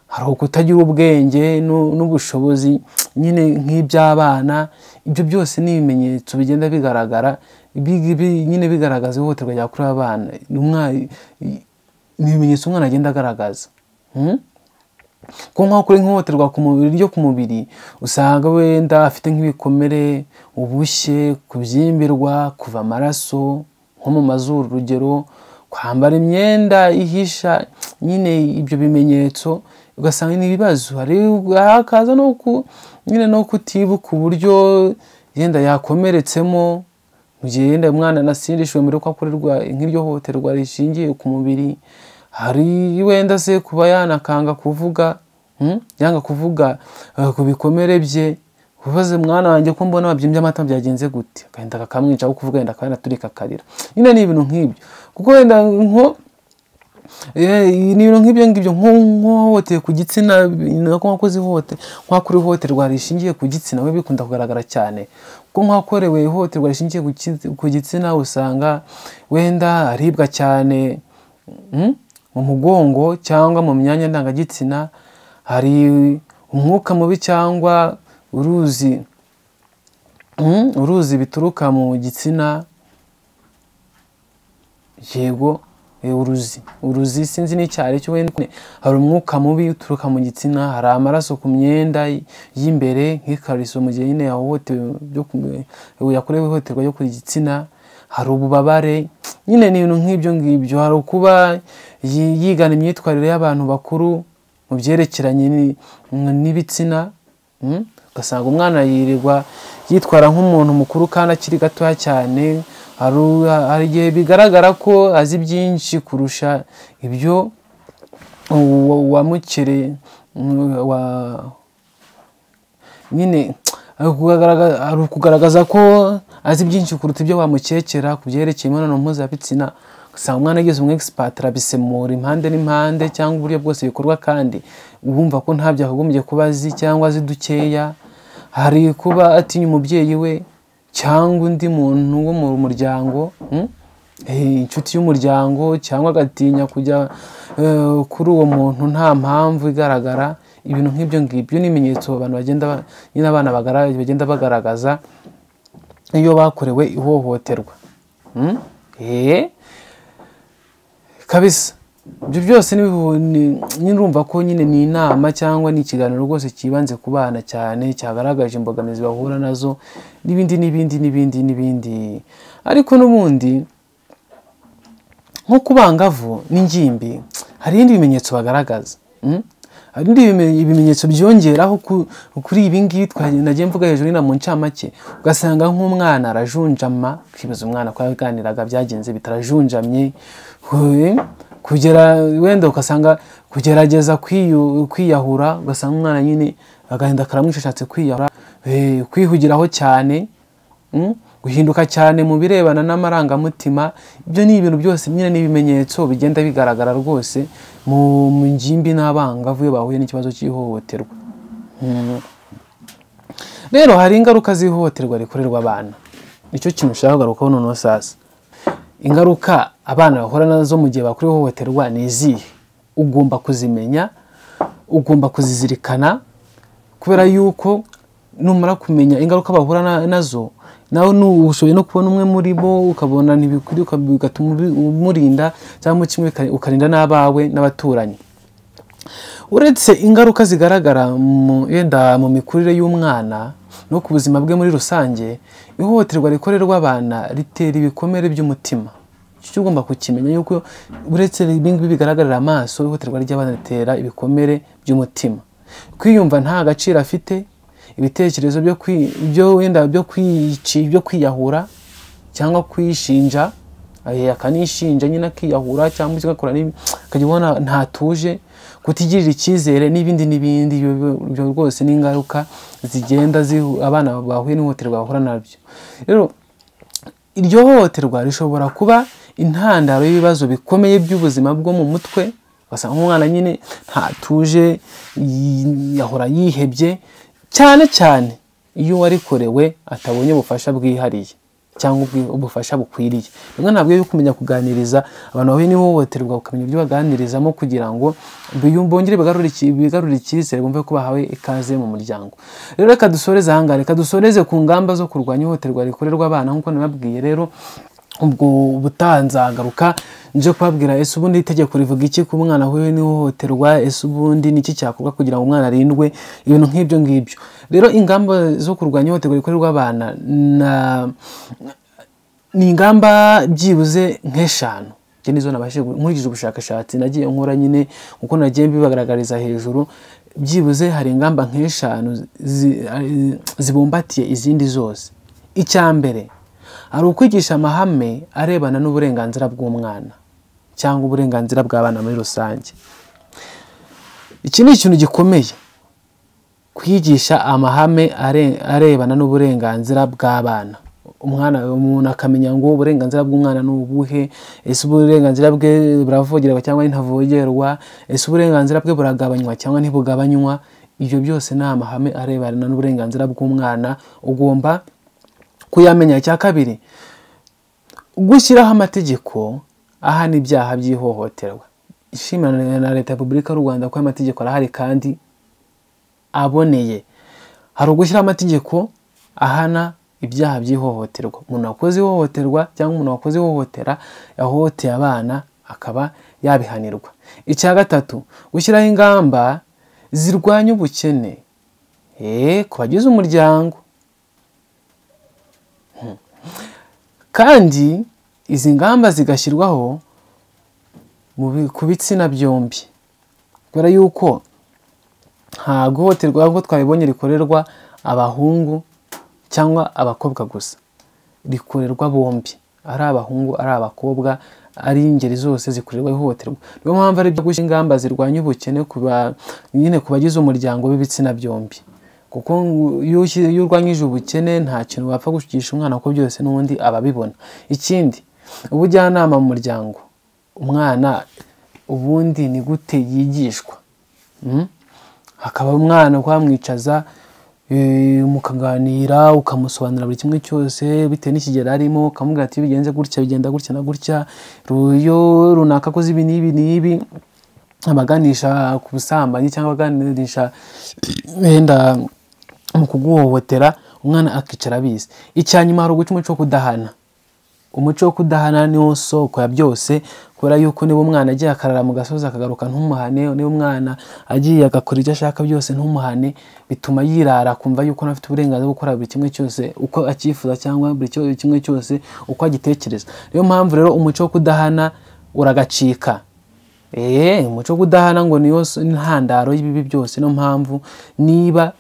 Hari ukutagira ubwenge n'ubushobozi nyine nk'iby'abana. Ibyo byose ni ibimenyetso bigenda bigaragara nyine bigaragaza ihohoterwa ryakorewe abana. Ni ibimenyetso umwana agenda agaragaza. ko nko kuri nk'ihohoterwa ku mubiri ryo ku mubiri usanga wenda afite nk'ibikomere, ubushye, kubyimbirwa, kuva amaraso nko mu mazuru, urugero kwambara imyenda ihisha nyine ibyo bimenyetso, ugasanga ni ibibazo. Hakaza no kutibuka uburyo yenda yakomeretsemo mu gihe yenda umwana nasindishwe mbere ko akorerwa nk'iryo hohoterwa rishingiye ku mubiri. Hari wenda se kuba yanakanga kuvuga, yanga kuvuga ku bikomere bye, ubaze mwana wanjye ko mbona wabyimbye amata byagenze gute, akagenda kakamwica aho kuvuga yenda akanaturika akarira. Nyine ni ibintu nk'ibyo, kuko wenda ni ibintu nk'ibyo ngibyo nk'uhohoteye ku gitsina, nk'akuri ihohoterwa rishingiye ku gitsina we bikunda kugaragara cyane. Kuko nk'akorewe ihohoterwa rishingiye ku gitsina usanga wenda aribwa cyane mu mugongo cyangwa mu myanya ndangagitsina, hari umwuka mubi cyangwa uruzi bituruka mu gitsina. Yego, uruzi sinzi n'icyari cyo, wenda hari umwuka mubi uturuka mu gitsina, hari amaraso ku myenda y'imbere nk'ikariso mu gihe nyine yakorewe ihohoterwa ryo ku gitsina, hari ububabare. Nyine ni ibintu nk'ibyo ngibyo. Hari ukuba yigana imyitwarire y'abantu bakuru mu byerekeranye n'ibitsina, ugasanga umwana yirirwa yitwara nk'umuntu mukuru kandi akiri gatoya cyane. Hari igihe bigaragara ko azi byinshi kurusha ibyo wamukere nyine ari ukugaragaza ko azi byinshi kuruta ibyo wamukekera ku byerekeye imibonano mpuzabitsina. Usanga umwana ageze expert arabisemura impande n'impande cyangwa uburyo bwose bikorwa, kandi wumva ko ntabyo akagombye kuba azi cyangwa azi dukeya. Hari kuba atinya umubyeyi we cyangwa undi muntu wo mu muryango, inshuti y'umuryango, cyangwa agatinya kujya kuri uwo muntu nta mpamvu igaragara. Ibintu nk'ibyo ngibyo ni ibimenyetso abantu abana bagenda bagaragaza iyo bakorewe ihohoterwa. Kabisa ibyo byose nirumva ko nyine ni inama cyangwa ni ikiganiro rwose kibanze ku bana cyane, cyagaragaje imbogamizi bahura nazo n'ibindi. Ariko n'ubundi nko ku bangavu n'ingimbi hari ibindi bimenyetso bagaragaza. Hari ibimenyetso byongeraho kuri ibi ngibi nagiye mvuga hejuru na mu ncamake. Ugasanga nk'umwana arajunjama, kwibaza umwana ko yaganiraga byagenze bitarajunjamye, kugera wenda ugasanga kugerageza kwiyahura, ugasanga umwana nyine agahinda karamwishe ashatse kwiyahura, kwihugiraho cyane, guhinduka cyane mu birebana n'amarangamutima. Ibyo ni ibintu byose nyine n'ibimenyetso bigenda bigaragara rwose mu ngimbi n'abangavu iyo bahuye n'ikibazo cy'ihohoterwa. Rero hari ingaruka z'ihohoterwa rikorerwa abana. Nicyo kintu ushaka kugarukaho noneho sasa. Ingaruka abana bahura nazo mu gihe bakora ihohoterwa ni izihe? Ugomba kuzimenya, ugomba kuzizirikana, kubera yuko numara kumenya ingaruka bahura nazo, nawe ushoboye no kubona umwe muri bo ukabona ntibikuri, bigatuma umurinda cyangwa kimwe ukarinda n'abawe n'abaturanyi. Uretse ingaruka zigaragara mu mikurire y'umwana no ku buzima bwe muri rusange, ihohoterwa rikorerwa abana ritera ibikomere by'umutima. Icyo ugomba kukimenya yuko uretse ibingibi bigaragarira amaso, ihohoterwa ry'abana ritera ibikomere by'umutima. Kwiyumva nta gaciro afite, ibitekerezo byo kwiyahura cyangwa kwishinja, akanishinja nyine akiyahura cyangwa agakora akajya ubona ntatuje, kutigirira icyizere n'ibindi. Ibyo rwose ni ingaruka zigenda abana bahuye n'ihohoterwa bahura nabyo. Rero iryo hohoterwa rishobora kuba intandaro y'ibibazo bikomeye by'ubuzima bwo mu mutwe. Ugasanga umwana nyine ntatuje, yahora yihebye, cyane cyane iyo warikorewe atabonye ubufasha bwihariye cyangwa ubufasha bukwiriye. Rimwe ntabwo yo kumenya kuganiriza abantu bahuye n'ihohoterwa, ukamenya ibyo baganirizamo kugira ngo bongere bigarurire icyizere, bumve ko bahawe ikaze mu muryango. Rero reka dusoreze ahangaha, reka dusoreze ku ngamba zo kurwanya ihohoterwa rikorerwa abana nk'uko nababwiye. Rero ubwo butanzagaruka nje kubabwira ese ubundi itegeko rivuga iki ku mwana huye n'ihohoterwa, ese ubundi niki cyakorwa kugira ngo umwana arindwe ibintu nk'ibyo ngibyo. Rero ingamba zo kurwanya ihohoterwa rikorerwa abana ni ingamba byibuze nk'eshanu. Nizo nabashije nkurikije ubushakashatsi nagiye nkora nyine uko nagiye bibagaragariza hejuru, byibuze hari ingamba nk'eshanu zibumbatiye izindi zose. Icyambere ari ukwigisha amahame arebana n'uburenganzira bw'umwana cyangwa uburenganzira bw'abana muri rusange. Iki ni ikintu gikomeye, kwigisha amahame arebana n'uburenganzira bw'abana. Umuntu akamenya ngo uburenganzira bw'umwana ni ubuhe, ese uburenganzira bwe buravogerwa cyangwa ntavogerwa, ese uburenganzira bwe buragabanywa cyangwa ntibugabanywa. Ibyo byose ni amahame arebana n'uburenganzira bw'umwana ugomba kuyamenya. Cya kabiri, gushyiraho amategeko ahana ibyaha by'ihohoterwa. Ishimira na Leta ya Repubulika y'u Rwanda ko amategeko arahari kandi aboneye. Hari ugushyiraho amategeko ahana ibyaha by'ihohoterwa. Umuntu wakoze ihohoterwa cyangwa umuntu wakoze ihohotera yahohoteye abana akaba yabihanirwa. Icya gatatu, gushyiraho ingamba zirwanya ubukene ku bagize umuryango. Kandi izi ngamba zigashyirwaho ku bitsina byombi, kubera yuko nta guhohoterwa ahubwo twabibonye rikorerwa abahungu cyangwa abakobwa gusa, rikorerwa bombi, ari abahungu ari abakobwa, ari ingeri zose zikorerwa ihohoterwa. Niyo mpamvu ari byo gushyira ingamba zirwanya ubukene nyine ku bagize umuryango w'ibitsina byombi, kuko iyo urwanyije ubukene nta kintu wapfa gushigisha umwana kuko byose n'ubundi ababibona. Ikindi, ubujyanama mu muryango. Umwana ubundi ni gute yigishwa? Hakaba umwana kwamwicaza mukaganira ukamusobanurira buri kimwe cyose bitewe n'ikigero arimo, ukamubwira ati bigenze gutya bigenda gutya na gutya, iyo runaka koze ibi n'ibi, abaganisha ku busambanyi cyangwa abaganisha wenda mu kuguhohotera, umwana akicara abizi. Icyanyuma hari uguca umuco wo kudahana. Umuco wo kudahana niwo soko ya byose, kubera yuko niba umwana agiye akarara mu gasozi akagaruka ntumuhane, niba umwana agiye agakora ibyo ashaka byose ntumuhane, bituma yirara kumva yuko afite uburenganzira bwo gukora buri kimwe cyose uko acyifuza cyangwa buri kimwe cyose uko agitekereza. Niyo mpamvu rero umuco wo kudahana uragacika. Umuco wo kudahana ngo niyo ntandaro y'ibibi byose. Niyo mpamvu niba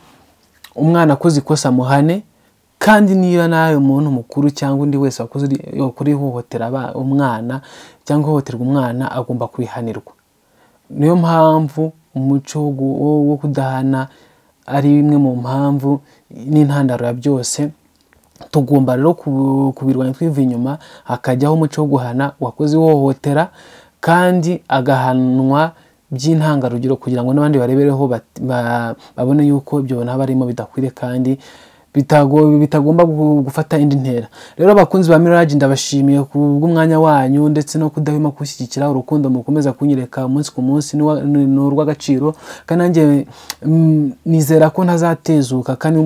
umwana akoze ikosa muhane, kandi niba nawe umuntu mukuru cyangwa undi wese wakoze ihohotera umwana cyangwa ihohoterwa umwana agomba kwihanirwa. Niyo mpamvu umuco wo kudahana ari imwe mu mpamvu n'intandaro ya byose. Tugomba rero kubirwanya twiva inyuma, hakajyaho umuco wo guhana uwakoze ihohotera kandi agahanwa by'intangarugero, kugira ngo n'abandi barebereho babone yuko ibyo naba arimo bidakwiriye kandi bitagomba gufata indi ntera. Rero abakunzi ba Mirage ndabashimiye kubw'umwanya wanyu ndetse no kudahwema gushyigikira urukundo mukomeza kunyereka umunsi ku munsi, ni urw'agaciro. Kandi nanjye nizera ko ntazatezuka kandi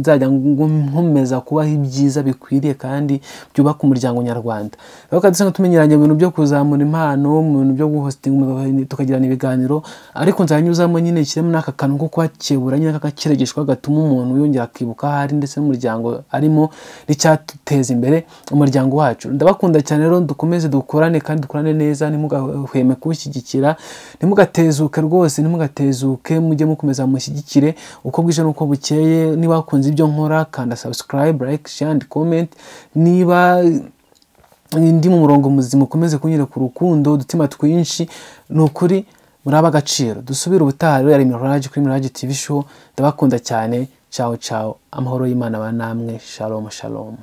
nzajya nkomeza kubaho ibyiza bikwiriye kandi byubaka umuryango nyarwanda. Rero kadusanga tumenyeranye mu bintu byo kuzamura impano, mu bintu byo guhostinga tukagirana ibiganiro, ariko nzanyuzamo nyine kiremo n'aka kantu ko kwakebura nyine k'akakeregeshwa gatuma umuntu yongera akibuka hari ndetse n'umuryango arimo n'icyatuteza imbere umuryango wacu. Ndabakunda cyane rero, dukomeze dukorane kandi dukorane neza, ntimugahweme kunshyigikira, ntimugatezuke rwose, ntimugatezuke, mujye mukomeza mushyigikire uko bwije n'uko bukeye. Niba wakunze ibyo nkora kanda subscribe, like, share and comment. Niba ndi mu murongo muzima ukomeze kunyereka urukundo, udutima twinshi, ni ukuri muri ab'agaciro. Dusubire ubutaha rero, yari Mirage kuri Mirage TV show. Ndabakunda cyane. Ciao ciao, amahoro y'Imana ba namwe. Shalom shalom.